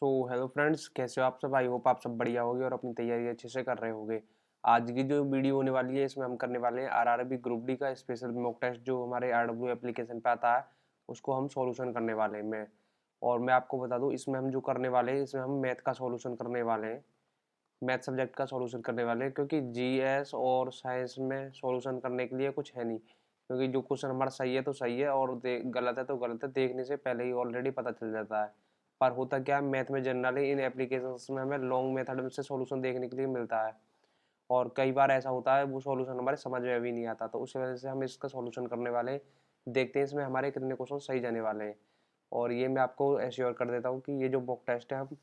Hello friends, कैसे हो आप सब। आई होप आप सब बढ़िया होगे और अपनी तैयारी अच्छे से कर रहे होगे। आज की जो वीडियो होने वाली है इसमें हम करने वाले हैं आरआरबी ग्रुप डी का स्पेशल मॉक टेस्ट जो हमारे आरडब्ल्यू एप्लीकेशन पे आता है, उसको हम सॉल्यूशन करने वाले हैं। मैं आपको बता दूं, इसमें हम जो करने वाले हैं इसमें हम मैथ का सॉल्यूशन करने वाले हैं। मैथ सब्जेक्ट का सॉल्यूशन करने वाले हैं, क्योंकि जीएस और साइंस में सॉल्यूशन करने के लिए कुछ है नहीं। क्योंकि जो क्वेश्चन हमारा सही है तो सही है और गलत है तो गलत है, देखने से पहले ही ऑलरेडी पता चल जाता है। पर होता क्या है, मैथ में जनरली इन एप्लीकेशंस में हमें लॉन्ग मेथड से सॉल्यूशन देखने के लिए मिलता है। और कई बार ऐसा होता है वो सॉल्यूशन हमारे समझ में भी नहीं आता, तो उस वजह से हम इसका सॉल्यूशन करने वाले हैं। देखते हैं इसमें हमारे कितने क्वेश्चन सही जाने वाले हैं। और ये मैं आपको एश्योर कर देता हूँ कि ये जो मॉक टेस्ट है हम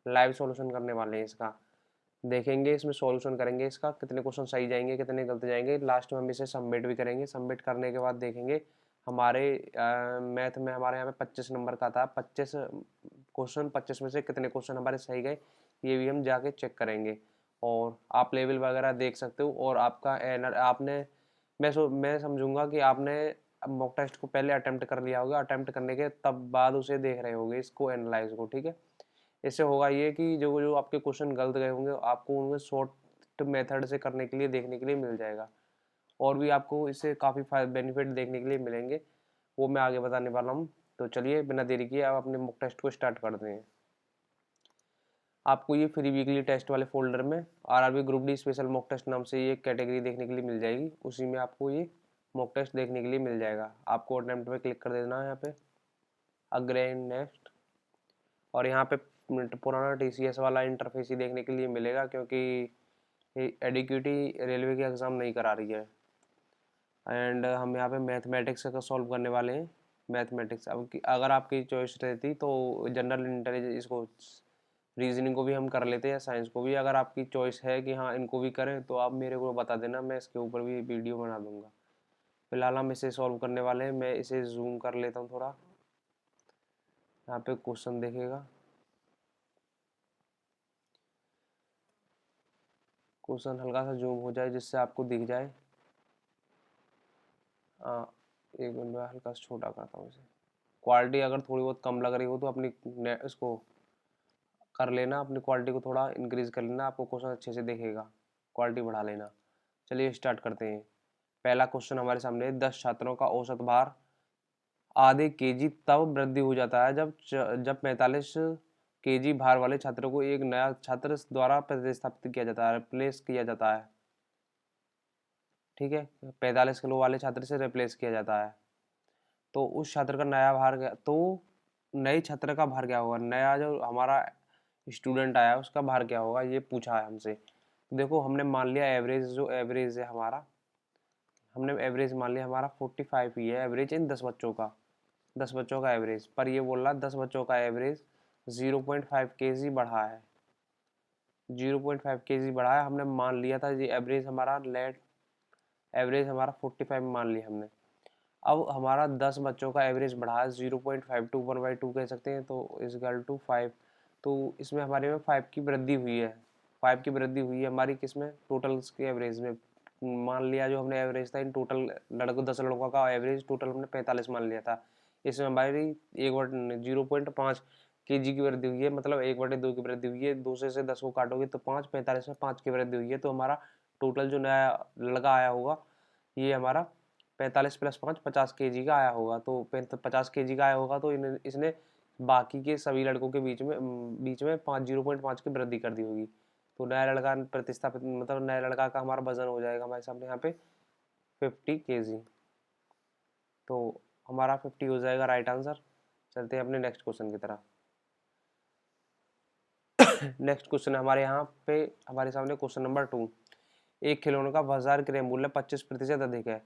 लाइव सॉल्यूशन करने वाले हैं इसका। देखेंगे इसमें सॉल्यूशन करेंगे, इसका कितने क्वेश्चन सही जाएंगे कितने गलत जाएंगे। लास्ट में हम इसे सबमिट भी करेंगे। सबमिट करने के बाद देखेंगे हमारे मैथ में हमारे यहाँ पे 25 नंबर का था। 25 क्वेश्चन, 25 में से कितने क्वेश्चन हमारे सही गए ये भी हम जाके चेक करेंगे। और आप लेवल वगैरह देख सकते हो। और आपका आपने मैं समझूंगा कि आपने मॉक टेस्ट को पहले अटेम्प्ट कर लिया होगा। अटेम्प्ट करने के तब बाद उसे देख रहे होगे, इसको एनालाइज को। ठीक है, इससे होगा ये कि जो जो आपके क्वेश्चन गलत गए होंगे आपको उनमें शॉर्ट मेथड से करने के लिए देखने के लिए मिल जाएगा। और भी आपको इससे काफ़ी बेनिफिट देखने के लिए मिलेंगे, वो मैं आगे बताने वाला हूँ। तो चलिए बिना देरी किए आप अपने मॉक टेस्ट को स्टार्ट करते हैं। आपको ये फ्री वीकली टेस्ट वाले फोल्डर में RRB group D special mock test नाम से ये कैटेगरी देखने के लिए मिल जाएगी। उसी में आपको ये मॉक टेस्ट देखने के लिए मिल जाएगा। आपको अटेम्प्ट पे क्लिक कर देना है यहाँ पे, अग्रेन नेक्स्ट। और यहाँ पे पुराना टीसीएस वाला इंटरफेस ही देखने के लिए मिलेगा, क्योंकि एडिक्यूटी रेलवे की एग्ज़ाम नहीं करा रही है। एंड हम यहाँ पे मैथमेटिक्स का सॉल्व करने वाले हैं। मैथमेटिक्स अब अगर आपकी चॉइस रहती तो जनरल इंटेलिजेंस, इसको रीजनिंग को भी हम कर लेते हैं, साइंस को भी। अगर आपकी चॉइस है कि हाँ इनको भी करें तो आप मेरे को बता देना, मैं इसके ऊपर भी वीडियो बना दूंगा। फिलहाल हम इसे सॉल्व करने वाले हैं। मैं इसे जूम कर लेता हूँ थोड़ा। यहाँ पे क्वेश्चन देखेगा, क्वेश्चन हल्का सा जूम हो जाए जिससे आपको दिख जाए। हाँ, एक मिनट में हल्का सा छोटा करता हूँ इसे। क्वालिटी अगर थोड़ी बहुत कम लग रही हो तो अपनी इसको कर लेना, अपनी क्वालिटी को थोड़ा इंक्रीज कर लेना, आपको क्वेश्चन अच्छे से देखेगा। क्वालिटी बढ़ा लेना। चलिए स्टार्ट करते हैं। पहला क्वेश्चन हमारे सामने है, 10 छात्रों का औसत भार आधे केजी तब वृद्धि हो जाता है जब 45 केजी भार वाले छात्रों को एक नया छात्र द्वारा प्रतिस्थापित किया जाता है, रिप्लेस किया जाता है। ठीक है, 45 किलो वाले छात्र से रिप्लेस किया जाता है। तो उस छात्र का नया भार क्या, तो नए छात्र का भार क्या होगा, नया जो हमारा स्टूडेंट आया उसका भार क्या होगा, ये पूछा है हमसे। देखो हमने मान लिया एवरेज, जो एवरेज है हमारा, हमने एवरेज मान लिया हमारा 45 ही है एवरेज इन 10 बच्चों का। 10 बच्चों का एवरेज, पर ये बोल रहा 10 बच्चों का एवरेज 0.5 केजी बढ़ा है। 0.5 केजी बढ़ा है, हमने मान लिया था ये एवरेज हमारा, लेट एवरेज हमारा 45 मान लिया हमने। अब हमारा 10 बच्चों का एवरेज बढ़ा है 0.5 टू 1/2 कह सकते हैं, तो इजकल टू 5। तो इसमें हमारे में 5 की वृद्धि हुई है। 5 की वृद्धि हुई है हमारी किसमें, टोटल के एवरेज में। मान लिया जो हमने एवरेज था इन टोटल लड़कों, 10 लड़कों का एवरेज टोटल हमने 45 मान लिया था। इसमें हमारी 0.5 के जी की वृद्धि हुई है, मतलब 1/2 की वृद्धि हुई है। 2 से 10 को काटोगे तो 5, 45 में 5 की वृद्धि हुई है। तो हमारा टोटल जो नया लड़का आया होगा ये हमारा 45 + 5 50 केजी का आया होगा। तो 50 केजी का आया होगा, तो इसने बाकी के सभी लड़कों के बीच में 0.5 की वृद्धि कर दी होगी। तो नया लड़का प्रतिस्थापित, मतलब नया लड़का का हमारा वजन हो जाएगा हमारे सामने यहाँ पे 50 केजी। तो हमारा 50 हो जाएगा राइट आंसर। चलते हैं अपने नेक्स्ट क्वेश्चन की तरफ। नेक्स्ट क्वेश्चन हमारे यहाँ पे हमारे सामने क्वेश्चन नंबर 2। एक खिलौने का बाजार क्रय मूल्य 25% अधिक है।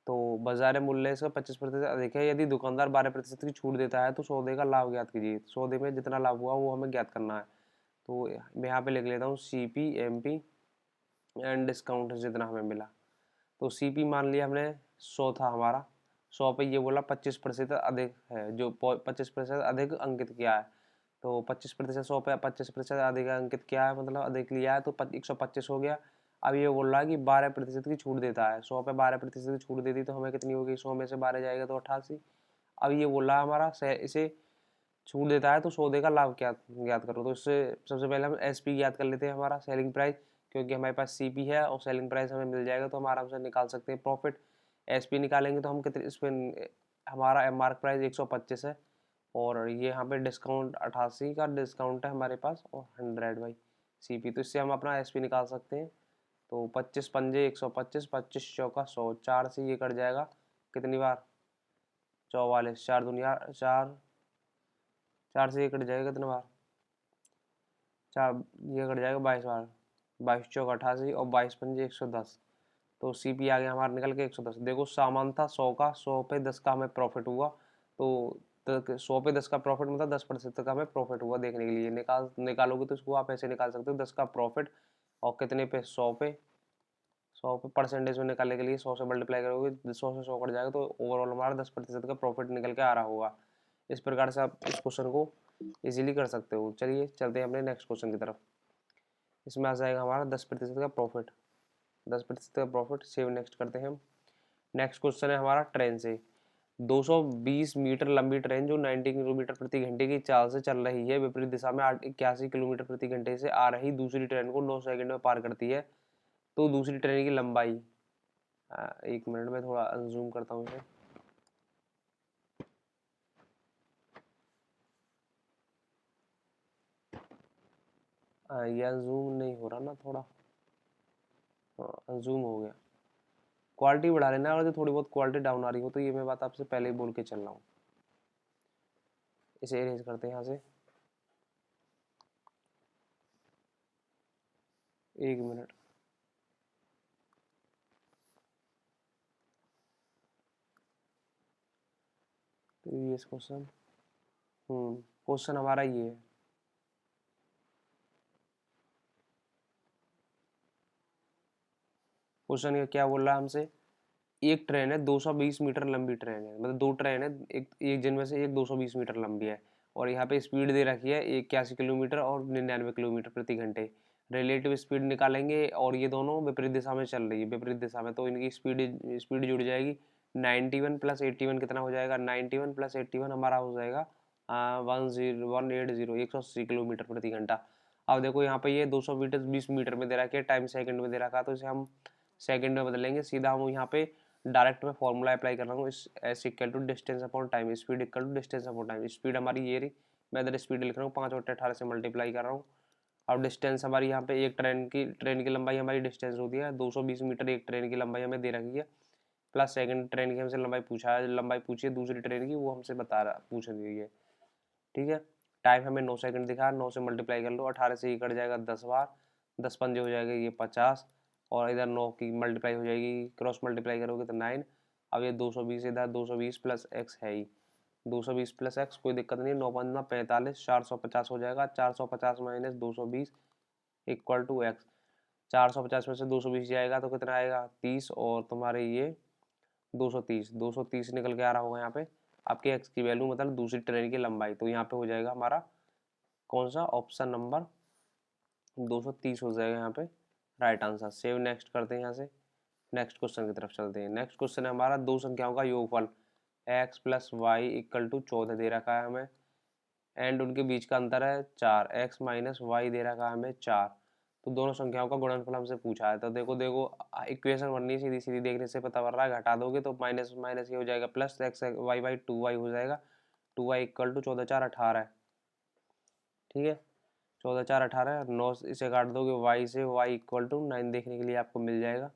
तो बाजार मूल्य इसका 25% अधिक है। यदि दुकानदार 12% की छूट देता है तो सौदे का लाभ ज्ञात कीजिए। सौदे में जितना लाभ हुआ वो हमें ज्ञात करना है। तो मैं यहाँ पे लिख लेता हूँ CP MP एंड डिस्काउंट जितना हमें मिला। तो CP मान लिया हमने 100 था हमारा, 100 पे ये बोला 25% अधिक है, जो 25% अधिक अंकित किया है। तो 25%, 100 पे 25% अधिक अंकित किया है, मतलब अधिक लिया है, तो 125 हो गया। अब ये बोल रहा है कि 12% की छूट देता है। 100 पे 12% की छूट देती तो हमें कितनी होगी, 100 में से 12 जाएगा तो 88। अब ये बोल रहा है हमारा इसे छूट देता है तो सौदे का लाभ क्या ज्ञात करो। तो इससे सबसे पहले हम एसपी ज्ञात कर लेते हैं, हमारा सेलिंग प्राइस, क्योंकि हमारे पास सीपी है और सेलिंग प्राइस हमें मिल जाएगा तो हम आराम से निकाल सकते हैं प्रॉफिट। एसपी निकालेंगे तो हम कितने इस पर, हमारा मार्क प्राइस 125 है और ये यहाँ पे डिस्काउंट 88 का डिस्काउंट है हमारे पास और 100 बाई सीपी, तो इससे हम अपना एसपी निकाल सकते हैं। तो 25 पंजे 125, 25 चौका 100, 4 से ये कट जाएगा कितनी बार, 44, 4 दुनिया 4, 4 से ये कट जाएगा कितनी बार, 4 ये कट जाएगा 22 बार, 22 चौक 88 और 22 पंजे 110। तो सीपी आ गया हमारा निकल के 110। देखो सामान था 100 का, 100 पे 10 का हमें प्रॉफिट हुआ, तो 100 पे 10 का प्रॉफिट मतलब 10% का हमें प्रॉफिट हुआ। देखने के लिए निकालोगे तो इसको आप ऐसे निकाल सकते हो, 10 का प्रॉफिट और कितने पे, 100 पे, 100 पे परसेंटेज में निकालने के लिए 100 से मल्टीप्लाई करोगे, 100 से 100 कट जाएगा तो ओवरऑल हमारा 10% का प्रॉफिट निकल के आ रहा होगा। इस प्रकार से आप इस क्वेश्चन को इजीली कर सकते हो। चलिए चलते हैं अपने नेक्स्ट क्वेश्चन की तरफ। इसमें आ जाएगा हमारा 10% का प्रॉफिट, 10% का प्रॉफिट सेव नेक्स्ट करते हैं हम। नेक्स्ट क्वेश्चन है हमारा ट्रेन से। 220 मीटर लंबी ट्रेन जो 90 किलोमीटर प्रति घंटे की चाल से चल रही है, विपरीत दिशा में 81 किलोमीटर प्रति घंटे से आ रही दूसरी ट्रेन को 9 सेकंड में पार करती है, तो दूसरी ट्रेन की लंबाई, एक मिनट में थोड़ा जूम करता हूँ इसे। यह जूम नहीं हो रहा ना थोड़ा, जूम हो गया। क्वालिटी बढ़ा लेना, अगर जो थोड़ी बहुत क्वालिटी डाउन आ रही हो तो ये मैं बात आपसे पहले ही बोल के चल रहा हूँ। इसे इरेज करते हैं यहाँ से, एक मिनट। प्रीवियस क्वेश्चन, क्वेश्चन हमारा ये है, क्वेश्चन ये क्या बोल रहा है हमसे, एक ट्रेन है 220 मीटर लंबी ट्रेन है, मतलब दो ट्रेन है, एक जिनमें से एक 220 मीटर लंबी है और यहाँ पे स्पीड दे रखी है 81 किलोमीटर और 99 किलोमीटर प्रति घंटे। रिलेटिव स्पीड निकालेंगे और ये दोनों विपरीत दिशा में चल रही है, विपरीत दिशा में, तो इनकी स्पीड स्पीड जुड़ जाएगी। 91 प्लस 81 कितना हो जाएगा, 91 प्लस 81 हमारा हो जाएगा 180 180 किलोमीटर प्रति घंटा। अब देखो यहाँ पे ये 200 मीटर 20 मीटर में दे रखा है, टाइम सेकंड में दे रखा है, तो इसे हम सेकंड में बदलेंगे सीधा। हम यहाँ पे डायरेक्ट में फॉर्मूला अप्लाई कर रहा हूँ, इस S equal to distance upon time, speed equal to distance upon time. Speed हमारी ये रही, मैं इधर स्पीड लिख रहा हूँ 5 और 18 से मल्टीप्लाई कर रहा हूँ। और डिस्टेंस हमारी यहाँ पे एक ट्रेन की लंबाई हमारी डिस्टेंस होती है 220 मीटर, एक ट्रेन की लंबाई हमें दे रखी है, प्लस सेकंड ट्रेन की हमसे लंबाई पूछा है, लंबाई पूछी है दूसरी ट्रेन की, वो हमसे पूछ रही है। ठीक है, टाइम हमें 9 सेकंड दिखा, 9 से मल्टीप्लाई कर लो, 18 से ये कट जाएगा 10 बार, 10 पंजे हो जाएगा ये 50 और इधर 9 की मल्टीप्लाई हो जाएगी, क्रॉस मल्टीप्लाई करोगे तो 9। अब ये 220 इधर 220 प्लस एक्स है ही, 220 प्लस एक्स, कोई दिक्कत नहीं, 9 पंजा 45, 450 हो जाएगा, 450 माइनस 220 इक्वल टू एक्स। 450 में से 220 जाएगा तो कितना आएगा 30 और तुम्हारे ये 230 निकल के आ रहा होगा यहाँ पे आपके एक्स की वैल्यू, मतलब दूसरी ट्रेन की लंबाई। तो यहाँ पे हो जाएगा हमारा कौन सा, ऑप्शन नंबर 230 हो जाएगा यहाँ पे राइट आंसर। सेव नेक्स्ट करते हैं यहाँ से, नेक्स्ट क्वेश्चन की तरफ चलते हैं। नेक्स्ट क्वेश्चन है हमारा दो संख्याओं का योगफल x plus Y equal to 14 दे रखा है हमें, एंड उनके बीच का अंतर है 4, x माइनस वाई दे रखा है हमें 4, तो दोनों संख्याओं का गुणनफल हमसे पूछा है। तो देखो देखो इक्वेशन बननी है, सीधी सीधी देखने से पता पड़ रहा है, घटा दोगे तो माइनस माइनस ये हो जाएगा plus, x Y by 2y हो जाएगा, 2y इक्वल टू 14 4 18 है। ठीक है, 14 4 18, 9 इसे काट दोगे y से, y इक्वल टू 9 देखने के लिए आपको मिल जाएगा,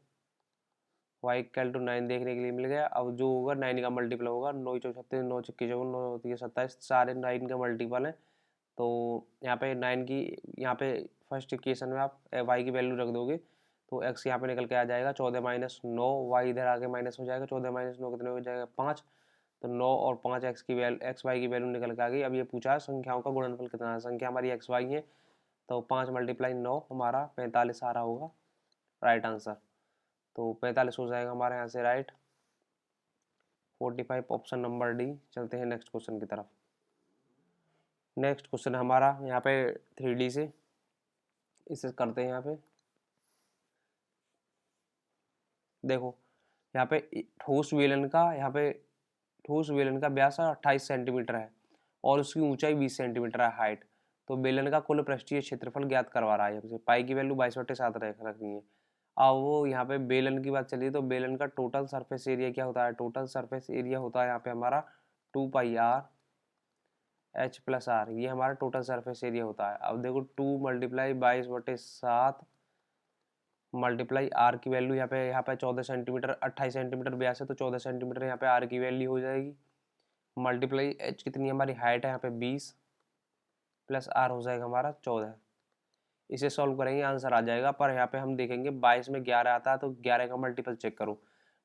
y इक्वल टू 9 देखने के लिए मिल गया। अब जो होगा 9 का मल्टीपल होगा, 9 चौक 36, 9 छक्के 54, 9 होती है 27, सारे 9 का मल्टीपल है। तो यहाँ पे 9 की, यहाँ पे फर्स्ट इक्वेशन में आप y की वैल्यू रख दोगे तो x यहाँ पे निकल के आ जाएगा 14 माइनस 9, y इधर आके माइनस हो जाएगा, 14 माइनस 9 कितने हो जाएगा 5, तो 9 और 5 एक्स की वैल्यू, एक्स वाई की वैल्यू निकल के आ गई। अब ये पूछा है संख्याओं का गुणनफल कितना है, संख्या हमारी एक्स वाई है, तो 5 मल्टीप्लाई 9 हमारा 45 आ रहा होगा राइट आंसर। तो 45 हो जाएगा हमारे यहाँ से राइट, 45 ऑप्शन नंबर डी। चलते हैं नेक्स्ट क्वेश्चन की तरफ। नेक्स्ट क्वेश्चन हमारा यहाँ पे 3D से, इसे करते हैं यहाँ पे। देखो यहाँ पे ठोस बेलन का व्यास 28 सेंटीमीटर है और उसकी ऊंचाई 20 सेंटीमीटर है हाइट। तो बेलन का कुल पृष्ठीय क्षेत्रफल ज्ञात करवा रहा है हमसे। पाई की वैल्यू 22/7 रखनी है। अब वो यहाँ पे बेलन की बात चली तो बेलन का टोटल सरफेस एरिया क्या होता है? टोटल सरफेस एरिया होता है यहाँ पे हमारा 2πr/h+r, ये हमारा टोटल सरफेस एरिया होता है। अब देखो 2 × 22/7 मल्टीप्लाई आर की वैल्यू यहाँ पे 14 सेंटीमीटर, 28 सेंटीमीटर व्यास है तो 14 सेंटीमीटर यहाँ पे आर की वैल्यू हो जाएगी। मल्टीप्लाई एच कितनी हमारी हाइट है यहाँ पे 20 प्लस आर हो जाएगा हमारा 14। इसे सॉल्व करेंगे आंसर आ जाएगा। पर यहाँ पे हम देखेंगे 22 में 11 आता है तो 11 का मल्टीपल चेक करो।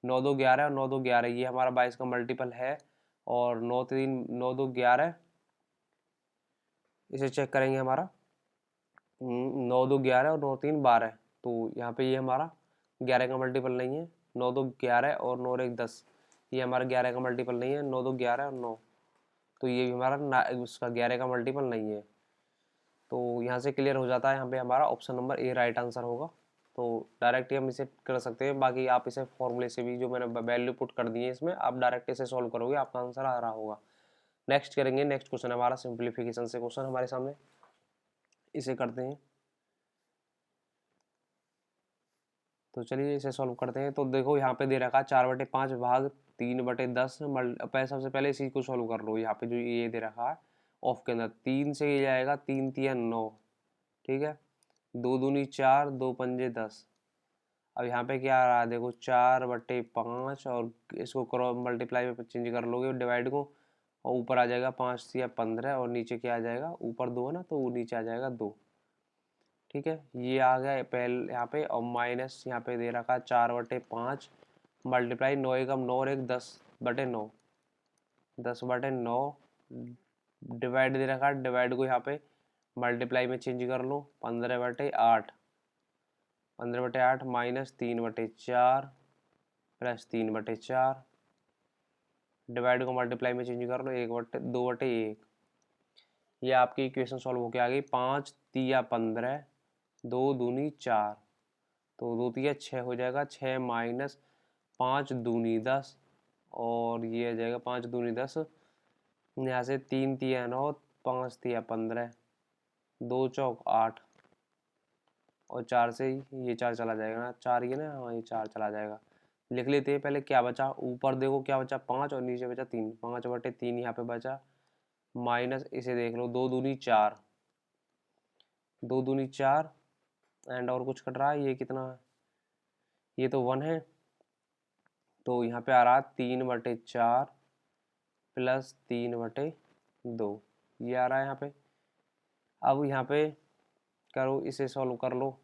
9 2 11 और 9 2 11 ये हमारा 22 का मल्टीपल है। और 9 3 9 2 11 इसे चेक करेंगे हमारा 9 2 11 और 9 3 12। तो यहाँ पे ये हमारा 11 का मल्टीपल नहीं है। 9 2 11 और 9 1 10 ये हमारा 11 का मल्टीपल नहीं है। 9 2 11 और 9 तो ये भी हमारा उसका 11 का मल्टीपल नहीं है। तो यहाँ से क्लियर हो जाता है यहाँ पे हमारा option number A right answer होगा। तो डायरेक्ट ही हम इसे कर सकते हैं। बाकी आप इसे फॉर्मूले से भी जो मैंने वैल्यू पुट कर दी है इसमें आप डायरेक्ट इसे सॉल्व करोगे आपका आंसर आ रहा होगा। नेक्स्ट करेंगे। नेक्स्ट क्वेश्चन हमारा सिंप्लीफिकेशन से क्वेश्चन हमारे सामने, इसे करते हैं। तो चलिए इसे सॉल्व करते हैं। तो देखो यहाँ पे दे रखा है 4/5 भाग 3/10 सबसे पहले इसी को सॉल्व कर लो। यहाँ पे जो ये दे रखा है ऑफ के अंदर 3 से ये जाएगा 3 3 9, ठीक है। 2 दूनी 4, 2 पंजे 10। अब यहाँ पे क्या आ रहा है देखो 4/5 और इसको क्रॉस मल्टीप्लाई में चेंज कर लोगे डिवाइड को और ऊपर आ जाएगा 5 या 15 और नीचे क्या आ जाएगा ऊपर 2 है ना तो नीचे आ जाएगा 2, ठीक है। ये आ गया पहले यहाँ पे और माइनस यहाँ पे दे रखा 4/5 मल्टीप्लाई 9 एकम 9 और 1 10/9 10/9 डिवाइड दे रखा है। डिवाइड को यहाँ पे मल्टीप्लाई में चेंज कर लो 15/8 15/8 माइनस 3/4 प्लस 3/4 डिवाइड को मल्टीप्लाई में चेंज कर लो 2/1। ये आपकी इक्वेशन सॉल्व होके आ गई। 5 तिया 15 2 दूनी 4 तो 2 तिया 6 हो जाएगा। 6 माइनस 5 दूनी 10 और ये आ जाएगा 5 दूनी 10। यहाँ से 3 तिया 9 5 तिया 15 2 चौक 8 और 4 से ये 4 चला जाएगा ना 4 ये ना हाँ ये 4 चला जाएगा। लिख लेते हैं पहले क्या बचा। ऊपर देखो क्या बचा 5 और नीचे बचा 3 5/3 यहाँ पे बचा माइनस इसे देख लो 2 दूनी 4 2 दूनी 4 एंड और कुछ कट रहा है। ये कितना है ये तो 1 है तो यहाँ पे आ रहा 3/4 प्लस 3/2 ये आ रहा है यहाँ पे। अब यहाँ पे करो इसे सॉल्व कर लो।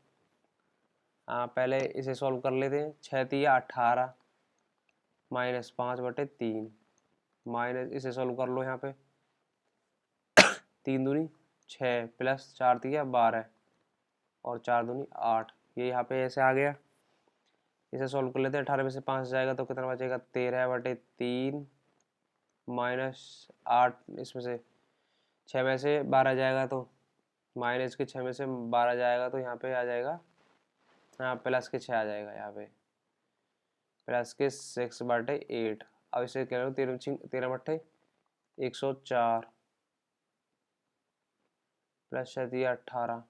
पहले इसे सॉल्व कर लेते हैं। 6 तिया 18 माइनस 5/3 माइनस इसे सॉल्व कर लो यहाँ पे 3 दूनी 6 प्लस 4 तिया 12 और 4 दूनी 8 ये यहाँ पे ऐसे आ गया। इसे सॉल्व कर लेते हैं। 18 में से 5 जाएगा तो कितना बचेगा 13/3 माइनस 8 इसमें से 6 में से 12 जाएगा तो माइनस के 6 में से 12 जाएगा तो यहाँ पे आ जाएगा हाँ प्लस के 6 आ जाएगा यहाँ पे प्लस के 6/8। अब इसे कह रहे हो 13 104 प्लस 6 18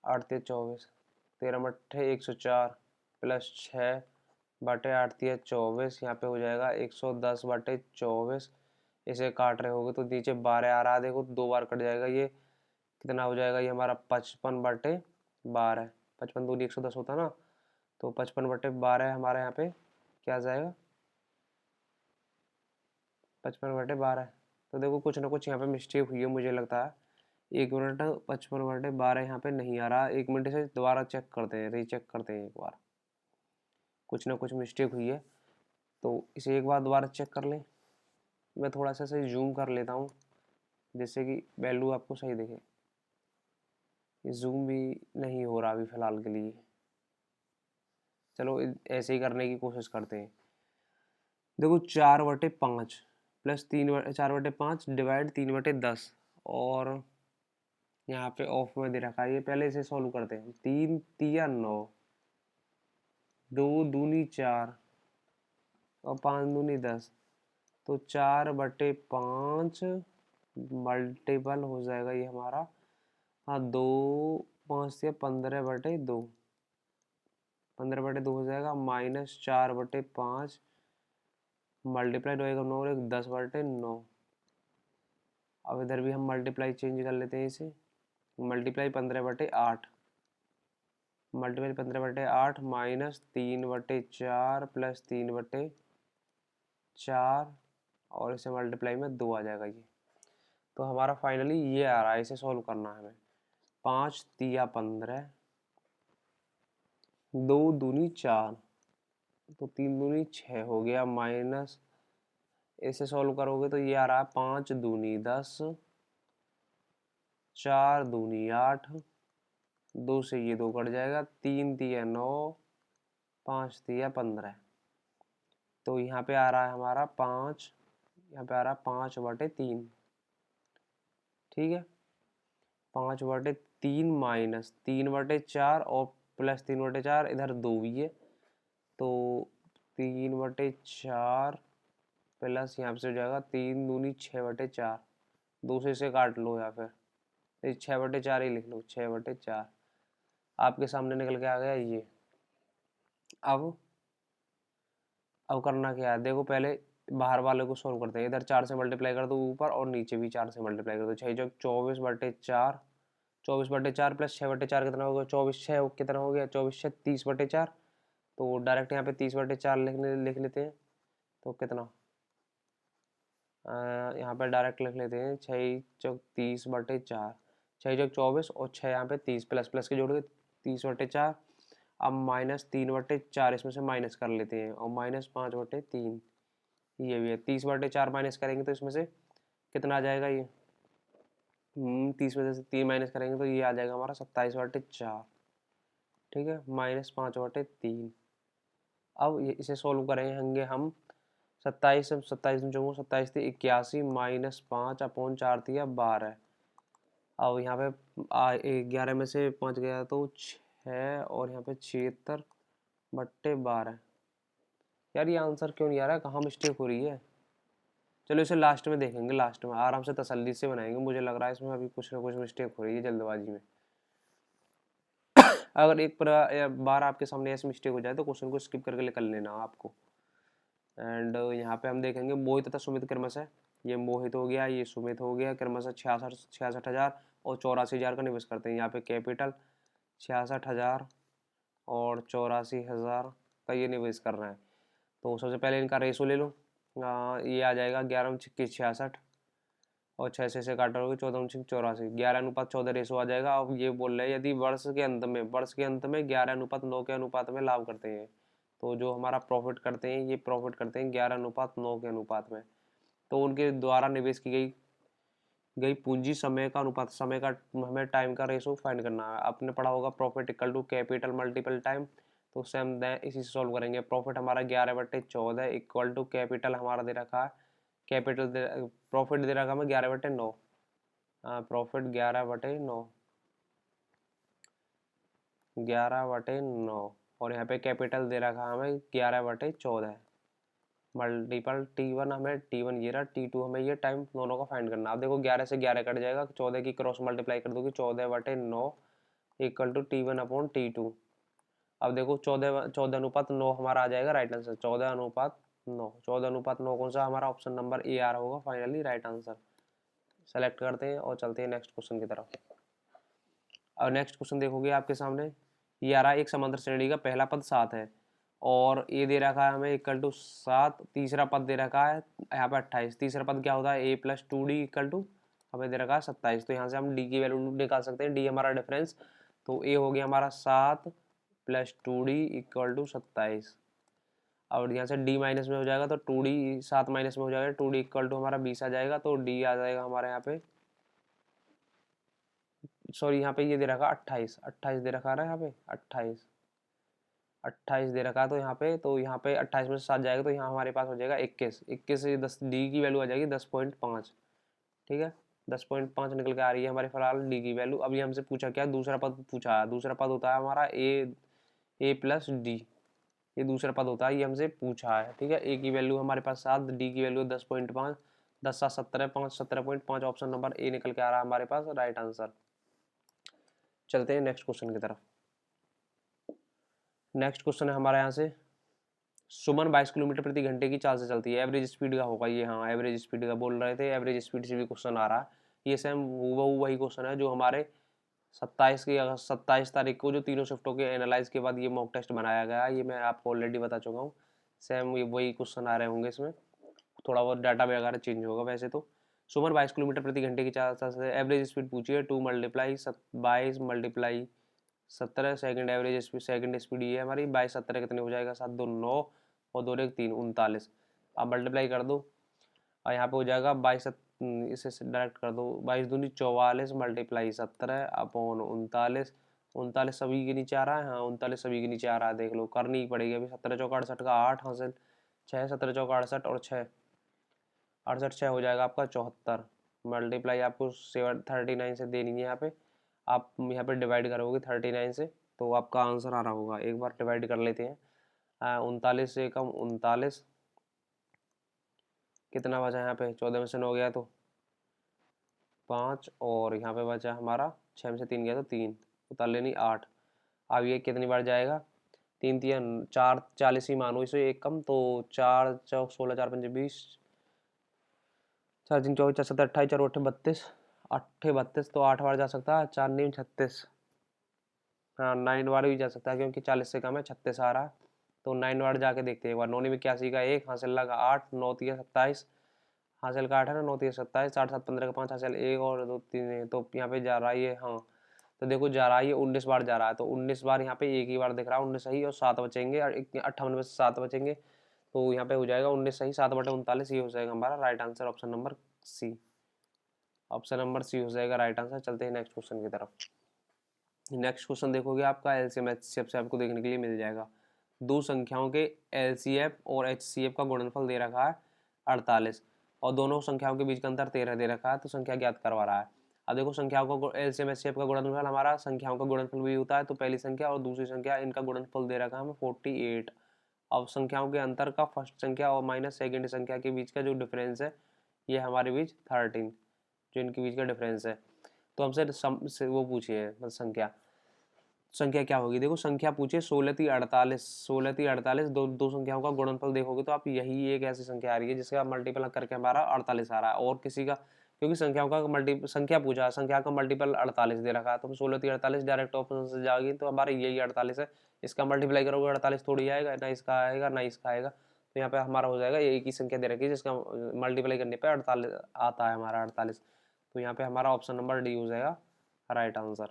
8 24 13 104 प्लस 6/8 24 यहाँ पे हो जाएगा 110/24। इसे काट रहे होगे तो नीचे 12 आ रहा है देखो 2 बार कट जाएगा। ये कितना हो जाएगा ये हमारा 55/12 55 दूनी 110 होता ना तो 55/12 हमारे यहाँ पे क्या आ जाएगा 55/12। तो देखो कुछ ना कुछ यहाँ पे मिस्टेक हुई है मुझे लगता है। 1 मिनट 55/12 यहाँ पे नहीं आ रहा। 1 मिनट से दोबारा चेक करते हैं रीचेक करते हैं एक बार। कुछ ना कुछ मिस्टेक हुई है तो इसे एक बार दोबारा चेक कर लें। मैं थोड़ा सा सही जूम कर लेता हूँ जिससे कि वैल्यू आपको सही दिखे। ये जूम भी नहीं हो रहा अभी फ़िलहाल के लिए। चलो ऐसे ही करने की कोशिश करते हैं। देखो 4/5 प्लस 4/5 डिवाइड 3/10 और यहाँ पे ऑफ में दे रखा है। ये पहले इसे सॉल्व करते हैं। 3 तिया 9 2 दूनी 4 और 5 दूनी 10 तो 4/5 मल्टीपल हो जाएगा ये हमारा, हाँ 2×5 15/2, 15/2 हो जाएगा, -4/5 मल्टीप्लाई 2 1 9 1 10/9। अब इधर भी हम मल्टीप्लाई चेंज कर लेते हैं इसे, मल्टीप्लाई 15/8, मल्टीप्लाई 15/8 -3/4 प्लस 3/4 और इसे मल्टीप्लाई में 2 आ जाएगा ये। तो हमारा फाइनली ये आ रहा है, इसे सॉल्व करना है हमें। 5 तिया 15, 2 दूनी 4, तो 3 दूनी 6 हो गया, माइनस इसे सॉल्व करोगे तो ये आ रहा है 5 दूनी 10, 4 दूनी 8, 2 से ये 2 कट जाएगा, 3 तिया 9, 5 तिया 15। तो यहाँ पे आ रहा है हमारा 5, यहाँ पे आ रहा है 5/3, ठीक है। 5/3 माइनस 3/4 और प्लस 3/4, इधर 2 भी है, तो 3/4 प्लस यहाँ से हो जाएगा 3 दूनी 6/4, 2 से इसे काट लो या फिर 6/4 ही लिख लो, 6/4 आपके सामने निकल के आ गया ये। अब करना क्या है, देखो पहले बाहर वाले को सोल्व करते हैं। इधर 4 से मल्टीप्लाई कर दो ऊपर, और नीचे भी 4 से मल्टीप्लाई कर दो। 6 जो 24/4, 24/4 प्लस 6/4 कितना हो गया, 24 6 कितना हो गया, 24 6 30/4। तो डायरेक्ट यहाँ पे 30/4 लिख लेते हैं, तो कितना यहाँ पे डायरेक्ट लिख लेते हैं, 6 चौक 30/4, 6 चौक 24 और 6 यहाँ पे 30, प्लस प्लस के जोड़ के 30/4। अब -3/4 इसमें से माइनस कर लेते हैं, और -5/3 ये भी है। 30/4 माइनस करेंगे तो इसमें से कितना आ जाएगा ये, 30 में से 3 माइनस करेंगे तो ये आ जाएगा हमारा 27/4, ठीक है, -5/3। अब इसे सोल्व करेंगे हम, 27 से 27 जो 27 थी 81, -5/4 थी 12। अब यहाँ पे 11 में से 5 गया तो 6, और यहाँ पे 76/12। यार ये आंसर क्यों नहीं आ रहा है, कहाँ मिस्टेक हो रही है। चलो इसे लास्ट में देखेंगे, लास्ट में आराम से तसल्ली से बनाएंगे। मुझे लग रहा है इसमें अभी कुछ ना कुछ मिस्टेक हो रही है जल्दबाजी में। अगर एक बार आपके सामने ऐसी मिस्टेक हो जाए तो क्वेश्चन को स्किप करके कर लेना आपको। एंड यहाँ पे हम देखेंगे मोहित तथा सुमित क्रमशः, ये मोहित हो गया, ये सुमित हो गया, क्रमशः 66,000 और 84,000 का निवेश करते हैं। यहाँ पे कैपिटल 66,000 और 84,000 का ये निवेश कर रहे हैं। तो सबसे पहले इनका रेशो ले लो, ये आ जाएगा 11×66 और 6 से काटोगे 14×84, 11:14 रेशो आ जाएगा। अब ये बोल रहे हैं यदि वर्ष के अंत में 11:9 के अनुपात में लाभ करते हैं, तो जो हमारा प्रॉफिट करते हैं, ये प्रॉफिट करते हैं 11:9 के अनुपात में। तो उनके द्वारा निवेश की गई पूंजी समय का अनुपात, समय का हमें टाइम का रेशो फाइंड करना है। आपने पढ़ा होगा profit equal to capital multiple time, तो उससे हम इसी से सॉल्व करेंगे। प्रॉफिट हमारा 11/14 इक्वल टू कैपिटल हमारा दे रखा है, प्रॉफिट दे रखा हमें 11/9, प्रॉफिट 11/9 और यहाँ पे कैपिटल दे रखा हमें 11/14। मल्टीपल T1 हमें T1 ये रहा, T2 हमें ये टाइम दोनों का फाइंड करना। अब देखो 11 से 11 कट जाएगा, 14 की क्रॉस मल्टीप्लाई कर दोगे, 14/9 इक्वल टू T1/T2। अब देखो 14:9 हमारा आ जाएगा राइट आंसर, 14:9। 14:9 कौन सा हमारा, ऑप्शन नंबर ए आ रहा होगा फाइनली राइट आंसर। सेलेक्ट करते हैं और चलते हैं नेक्स्ट क्वेश्चन की तरफ। और नेक्स्ट क्वेश्चन देखोगे आपके सामने, ये आ रहा है एक समांतर श्रेणी का पहला पद 7 है और ये दे रखा है हमें इक्वल टू 7, तीसरा पद दे रखा है यहाँ पे 28। तीसरा पद क्या होता है, a+2d इक्वल टू हमें दे रखा है 27। तो यहाँ से हम d की वैल्यू निकाल सकते हैं, d हमारा डिफरेंस, तो a हो गया हमारा 7 + 2d इक्वल टू 27। और यहाँ से d माइनस में हो जाएगा तो 2d 7 माइनस में हो जाएगा, 2d इक्वल टू हमारा 20 आ जाएगा। तो d आ जाएगा हमारे यहाँ पे, सॉरी यहाँ पे ये दे रखा 28 दे रखा है ना, यहाँ पे 28 दे रखा है। तो यहाँ पे 28 में से 7 जाएगा तो यहाँ हमारे पास हो जाएगा 21 से 10 डी की वैल्यू आ जाएगी 10.5, ठीक है, 10.5 निकल के आ रही है हमारे फिलहाल डी की वैल्यू। अभी हमसे पूछा क्या, दूसरा पद पूछा है। दूसरा पद होता है हमारा ए+d, ये दूसरा पद होता है, ये हमसे पूछा है, ठीक है। ए की वैल्यू हमारे पास 7, डी की वैल्यू 10.5, 10 7 17, 5 17.5, ऑप्शन नंबर ए निकल के आ रहा है हमारे पास राइट आंसर। चलते हैं नेक्स्ट क्वेश्चन की तरफ। नेक्स्ट क्वेश्चन है हमारे यहाँ से, सुमन 22 किलोमीटर प्रति घंटे की चाल से चलती है, एवरेज स्पीड का होगा ये, हाँ एवरेज स्पीड का बोल रहे थे, एवरेज स्पीड से भी क्वेश्चन आ रहा है। ये सेम वही क्वेश्चन है जो हमारे 27 तारीख को जो तीनों शिफ्टों के एनालाइज के बाद ये मॉक टेस्ट बनाया गया है, ये मैं आपको ऑलरेडी बता चुका हूँ। सेम ये वही क्वेश्चन आ रहे होंगे इसमें, थोड़ा बहुत डाटा वगैरह चेंज होगा वैसे तो। सुमन 22 किलोमीटर प्रति घंटे की चाल से एवरेज स्पीड पूछी है, 2 multiply 22 multiply 17, second average speed, second speed ये है हमारी 22 17 कितने हो जाएगा, 7 2 9 और 2 1 3 39। आप मल्टीप्लाई कर दो और यहाँ पे हो जाएगा 22, इसे डायरेक्ट कर दो, 22 दूनी 44 मल्टीप्लाई 17 अपॉन 39, 39 सभी के नीचे आ रहा है, हाँ 39 सभी के नीचे आ रहा है, देख लो करनी ही पड़ेगी अभी। 17 चौका 68 का 8 हासिल 6, 17 चौका 68 और 6 68 6 हो जाएगा आपका 74, मल्टीप्लाई आपको 39 से देनी है यहाँ पे, आप यहाँ पे डिवाइड करोगे 39 से तो आपका आंसर आ रहा होगा। एक बार डिवाइड कर लेते हैं, 39 से कम 39, कितना बचा यहाँ पे, 14 में से 9 गया तो 5 और यहाँ पे बचा हमारा 6 में से 3 गया तो 3, उतार लेनी 8। अब ये कितनी बार जाएगा, 3 3 4 40 ही मानो इसे, एक कम तो 4 चौक 16 4 5 20, 4 3 24 4 7 28 4 8 32, 8 32 तो 8 बार जा सकता है, 4 9 36, हाँ 9 बार भी जा सकता है क्योंकि 40 से कम है, 36 आ रहा है तो 9 बार जाके देखते हैं एक बार। 9 में 81 का 1 हासिल लगा 8, 9 3 27 हासिल का 8 है ना, 9 3 27, 8 7 15 का 5 हासिल 1 और 2 3, तो यहाँ पे जा रहा है ये, हाँ तो देखो जा रहा है ये 19 बार जा रहा है, तो 19 बार यहाँ पे एक ही बार दिख रहा है 19 सही, और 7 बचेंगे और 58 में से 7 बचेंगे तो यहाँ पे हो जाएगा 19 सही 7/39, ये हो जाएगा हमारा right answer, option number C, option number C हो जाएगा राइट आंसर। चलते हैं नेक्स्ट क्वेश्चन की तरफ। नेक्स्ट क्वेश्चन देखोगे आपका एलसीएम एचसीएफ से आपको देखने के लिए मिल जाएगा। दो संख्याओं के एलसीएफ और एचसीएफ का गुणनफल दे रखा है 48 और दोनों संख्याओं के बीच का अंतर 13 दे रखा है, तो संख्या ज्ञात करवा रहा है। अब देखो संख्याओं का एलसीएम एचसीएफ का गुणनफल हमारा संख्याओं का गुणनफल भी होता है, तो पहली संख्या और दूसरी संख्या इनका गुणनफल दे रखा है हमें 48। अब संख्याओं के अंतर का फर्स्ट संख्या और माइनस सेकेंड संख्या के बीच का जो डिफरेंस है ये हमारे बीच 13, जो इनके बीच का डिफरेंस है। तो हमसे वो पूछिए मतलब संख्या क्या होगी, देखो संख्या पूछे 16 3 48, 16 3 48, दो संख्याओं का गुणनफल देखोगे तो आप यही एक ऐसी संख्या आ रही है जिसका मल्टीपल करके हमारा 48 आ रहा है, और किसी का क्योंकि संख्याओं का संख्या पूछा, संख्या का मल्टीपल 48 दे रखा है, तो 16 3 48 डायरेक्ट ऑप्शन से जाएगी तो हमारे यही 48 है, इसका मल्टीप्लाई करोगे 48 थोड़ी आएगा, ना इसका आएगा ना इसका आएगा, तो यहाँ पे हमारा हो जाएगा एक ही संख्या दे रखी है जिसका मल्टीप्लाई करने पे 48 आता है हमारा 48, तो यहाँ पे हमारा ऑप्शन नंबर डी हो जाएगा राइट आंसर।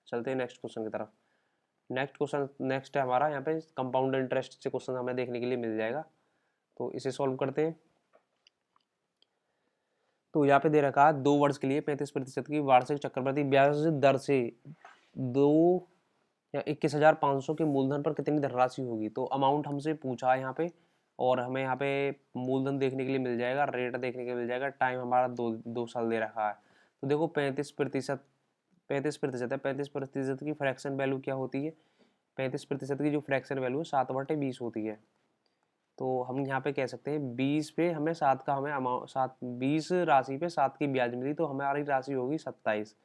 चलते हैं नेक्स्ट क्वेश्चन की तरफ। नेक्स्ट है हमारा यहाँ पे कंपाउंड इंटरेस्ट से क्वेश्चन हमें देखने के लिए मिल जाएगा, तो इसे सॉल्व करते हैं। तो यहाँ पे दे रखा है 2 वर्ष के लिए 35% की वार्षिक चक्रवृद्धि ब्याज दर से 21,500 के मूलधन पर कितनी धनराशि होगी, तो अमाउंट हमसे पूछा है यहाँ पे, और हमें यहाँ पे मूलधन देखने के लिए मिल जाएगा, रेट देखने के लिए मिल जाएगा, टाइम हमारा 2 साल दे रखा है। तो देखो 35% है, 35% की फ्रैक्शन वैल्यू क्या होती है, 35% की जो फ्रैक्शन वैल्यू है 7/20 होती है, तो हम यहाँ पे कह सकते हैं 20 पे हमें 7 का हमें अमाउंट 20 राशि पे 7 की ब्याज मिली, तो हमारी राशि होगी 27,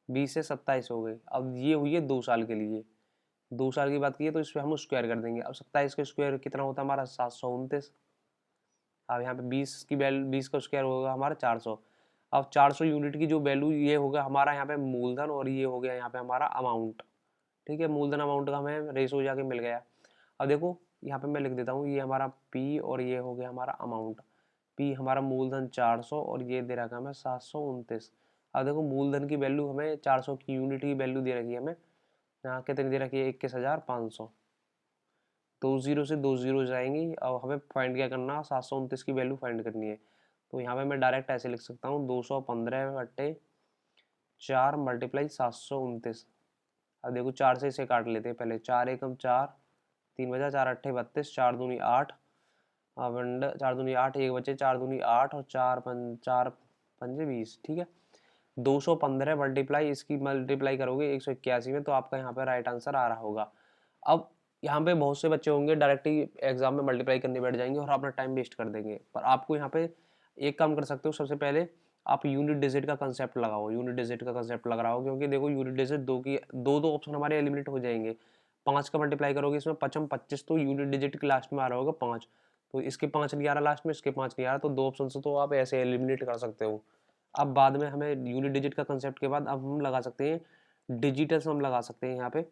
20 से 27 हो गई। अब ये हुई है 2 साल के लिए, 2 साल की बात की है तो इस पर हम स्क्वायर कर देंगे। अब 27 का स्क्वायर कितना होता है हमारा 729, अब यहाँ पे 20 की वैल्यू 20 का स्क्वायर होगा हमारा 400। अब 400 यूनिट की जो वैल्यू ये होगा हमारा यहाँ पे मूलधन, और ये हो गया यहाँ पे हमारा अमाउंट, ठीक है, मूलधन अमाउंट का हमें रेशो जाके मिल गया। अब देखो यहाँ पे मैं लिख देता हूँ, ये हमारा पी और ये हो गया हमारा अमाउंट, पी हमारा मूलधन 400 और ये दे रखा हमें 729। अब देखो मूलधन की वैल्यू हमें 400 की यूनिट की वैल्यू दे रखी है हमें, यहाँ कितनी दे रखी है 21,500, 2 जीरो से 2 जीरो जाएंगी। अब हमें फाइंड क्या करना, 729 की वैल्यू फाइंड करनी है, तो यहाँ पे मैं डायरेक्ट ऐसे लिख सकता हूँ 215/4 मल्टीप्लाई 729। अब देखो 4 से इसे काट लेते हैं पहले, 4 एकम 4, 3 बजा 4 अट्ठे 32, 4 दूनी 8, 4 दूनी 8, 1 बचे 4 दूनी 8 और 4 पंजे 20, ठीक है। 215 मल्टीप्लाई इसकी मल्टीप्लाई करोगे 181 में, तो आपका यहाँ पे राइट आंसर आ रहा होगा। अब यहाँ पे बहुत से बच्चे होंगे डायरेक्ट ही एग्जाम में मल्टीप्लाई करने बैठ जाएंगे और अपना टाइम वेस्ट कर देंगे। पर आपको यहाँ पे एक काम कर सकते हो, सबसे पहले आप यूनिट डिजिट का कंसेप्ट लगाओ, यूनिट डिजिट का कंसेप्ट लगा रहा हो, क्योंकि देखो यूनिट डिजिट दो की दो ऑप्शन हमारे एलिमिनेट हो जाएंगे। 5 का मल्टीप्लाई करोगे इसमें 5 25, तो यूनिट डिजिट के लास्ट में आ रहा होगा 5, तो इसके 5 नहीं आ रहा लास्ट में, इसके 5 नहीं आ रहा, तो दो ऑप्शन से तो आप ऐसे एलिमिनेट कर सकते हो। अब बाद में हमें यूनिट डिजिट का कंसेप्ट के बाद अब हम लगा सकते हैं डिजिटल सम लगा सकते हैं यहाँ पे।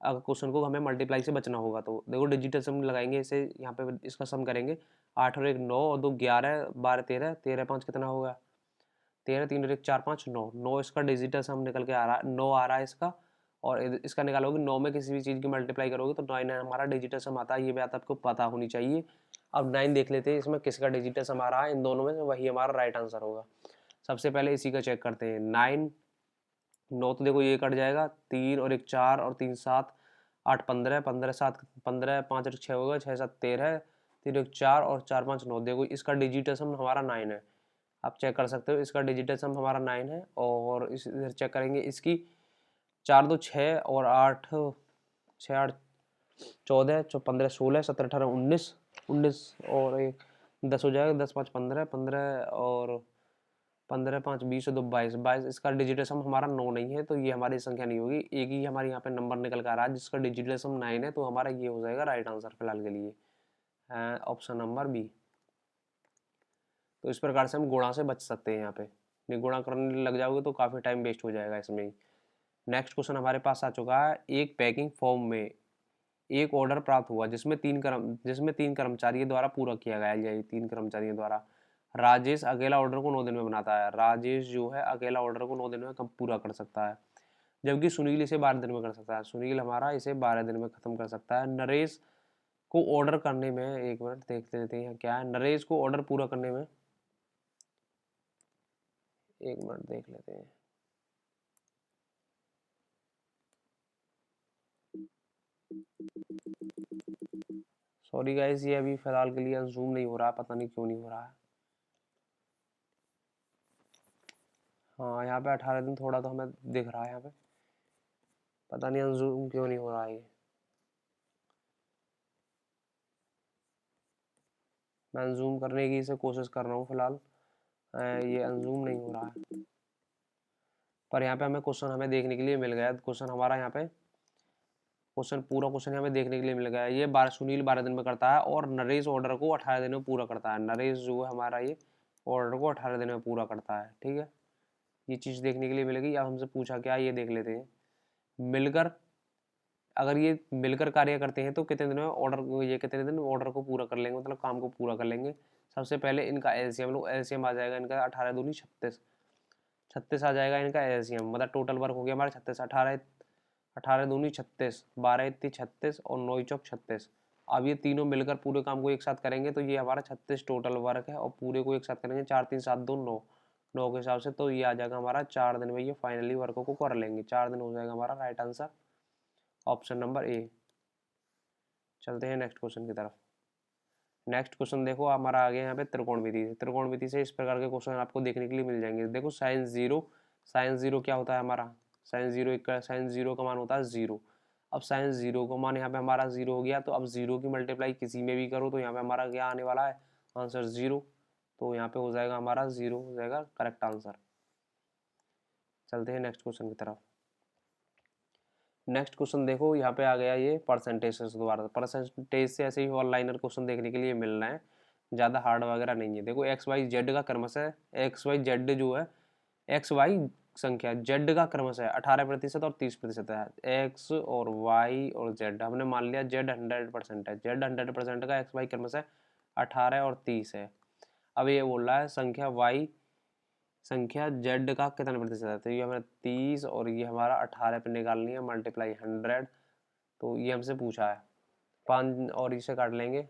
अगर क्वेश्चन को हमें मल्टीप्लाई से बचना होगा तो देखो डिजिटल सम लगाएंगे, इसे यहाँ पे इसका सम करेंगे। 8 और 1 9 और 2 11, 12 13, 13 5 कितना होगा, 13, 3 और 1 4 5 9, 9 इसका डिजिटल सम निकल के आ रहा है, 9 आ रहा है इसका। और इसका निकालोगे 9 में किसी भी चीज़ की मल्टीप्लाई करोगे तो 9 हमारा डिजिटल सम आता है, ये बात आपको पता होनी चाहिए। अब 9 देख लेते हैं इसमें किसका डिजिटल सम आ रहा है, इन दोनों में से वही हमारा राइट आंसर होगा। सबसे पहले इसी का चेक करते हैं। 9 9 तो देखो ये कट जाएगा, 3 और 1 4 और 3 7, 8 15, 15 7 15, 5 और 6 होगा, 6 7 13, 3 1 4 और 4 5 9। देखो इसका डिजिटल सम हमारा 9 है, आप चेक कर सकते हो, इसका डिजिटल सम हमारा 9 है। और इस इधर चेक करेंगे इसकी, 4 2 6 और 8 6 8 14 15 16 17 18 19 19 और एक 10 हो जाएगा, 10 5 15 15 और 15 5 20 और 2 22 22। इसका डिजिटल सम हमारा 9 नहीं है, तो ये हमारी संख्या नहीं होगी। एक ही हमारे यहाँ पे नंबर निकल कर आ रहा है जिसका डिजिटल सम 9 है, तो हमारा ये हो जाएगा राइट आंसर फिलहाल के लिए, ऑप्शन नंबर बी। तो इस प्रकार से हम गुणा से बच सकते हैं यहाँ पे, नहीं गुणा करने लग जाओगे तो काफ़ी टाइम वेस्ट हो जाएगा इसमें ही। नेक्स्ट क्वेश्चन हमारे पास आ चुका है। एक पैकिंग फॉर्म में एक ऑर्डर प्राप्त हुआ जिसमें 3 कर्मचारियों द्वारा पूरा किया गया है, यही 3 कर्मचारियों द्वारा। राजेश अकेला ऑर्डर को 9 दिन में बनाता है। राजेश जो है अकेला ऑर्डर को 9 दिन में कब पूरा कर सकता है, जबकि सुनील इसे 12 दिन में कर सकता है। सुनील हमारा इसे 12 दिन में खत्म कर सकता है। नरेश को ऑर्डर करने में, एक मिनट देख लेते हैं क्या है, नरेश को ऑर्डर पूरा करने में, एक मिनट देख लेते हैं। सॉरी गाइस, ये अभी फिलहाल के लिए जूम नहीं हो रहा, पता नहीं क्यों नहीं हो रहा है। हाँ यहाँ पे 18 दिन थोड़ा तो हमें दिख रहा है यहाँ पे, पता नहीं जूम क्यों नहीं हो रहा है। ये मैं जूम करने की इसे कोशिश कर रहा हूँ फिलहाल, ये अनजूम नहीं हो रहा है। पर यहाँ पे हमें क्वेश्चन हमें देखने के लिए मिल गया, क्वेश्चन हमारा यहाँ पे क्वेश्चन पूरा क्वेश्चन हमें देखने के लिए मिल गया है। ये 12 सुनील 12 दिन में करता है और नरेश ऑर्डर को 18 दिन में पूरा करता है। नरेश जो है हमारा ये ऑर्डर को 18 दिन में पूरा करता है, ठीक है, ये चीज़ देखने के लिए मिलेगी। अब हमसे पूछा क्या, ये देख लेते हैं। मिलकर, अगर ये मिलकर कार्य करते हैं तो कितने दिन में ऑर्डर, ये कितने दिन में ऑर्डर को पूरा कर लेंगे, मतलब काम को पूरा कर लेंगे। सबसे पहले इनका एलसीएम लो, एलसीएम आ जाएगा इनका 18 दूनी 36, 36 आ जाएगा इनका एलसीएम, मतलब टोटल वर्क हो गया हमारा 36। 18 18 दूनी 36, 12 इतनी 36 और 9 चौक 36। अब ये तीनों मिलकर पूरे काम को एक साथ करेंगे तो ये हमारा 36 टोटल वर्क है, और पूरे को एक साथ करेंगे 4 3 7 2 9, 9 के हिसाब से, तो ये आ जाएगा हमारा 4 दिन में ये फाइनली वर्क को कर लेंगे। 4 दिन हो जाएगा हमारा right answer, option number A. चलते हैं नेक्स्ट क्वेश्चन की तरफ। नेक्स्ट क्वेश्चन देखो हमारा आ गया यहाँ पे त्रिकोणमिति से। त्रिकोणमिति से इस प्रकार के क्वेश्चन आपको देखने के लिए मिल जाएंगे। देखो साइन जीरो क्या होता है हमारा, साइन जीरो का मान होता है 0। अब साइन जीरो का मान यहाँ पे हमारा 0 हो गया, तो अब 0 की मल्टीप्लाई किसी में भी करो तो यहाँ पे हमारा क्या आने वाला है, आंसर 0। तो यहाँ पे हो जाएगा हमारा 0 हो जाएगा करेक्ट आंसर। चलते हैं नेक्स्ट क्वेश्चन की तरफ। नेक्स्ट क्वेश्चन देखो यहाँ पे आ गया ये परसेंटेज से, दोबारा परसेंटेज से ऐसे ही ऑनलाइनर क्वेश्चन देखने के लिए मिल रहे हैं, ज़्यादा हार्ड वगैरह नहीं है। देखो एक्स वाई जेड का क्रमशः, एक्स वाई जेड जो है, एक्स वाई संख्या, जेड का क्रमशः 18% और 30% है। एक्स और वाई और जेड, हमने मान लिया जेड 100% है, जेड 100% का एक्स वाई क्रमशः 18 और 30 है। अब ये बोल रहा है संख्या जेड का कितना प्रतिशत है, तो ये हमें 30 और ये हमारा 18 पे निकालनी है, मल्टीप्लाई 100। तो ये हमसे पूछा है 5 और इसे काट लेंगे,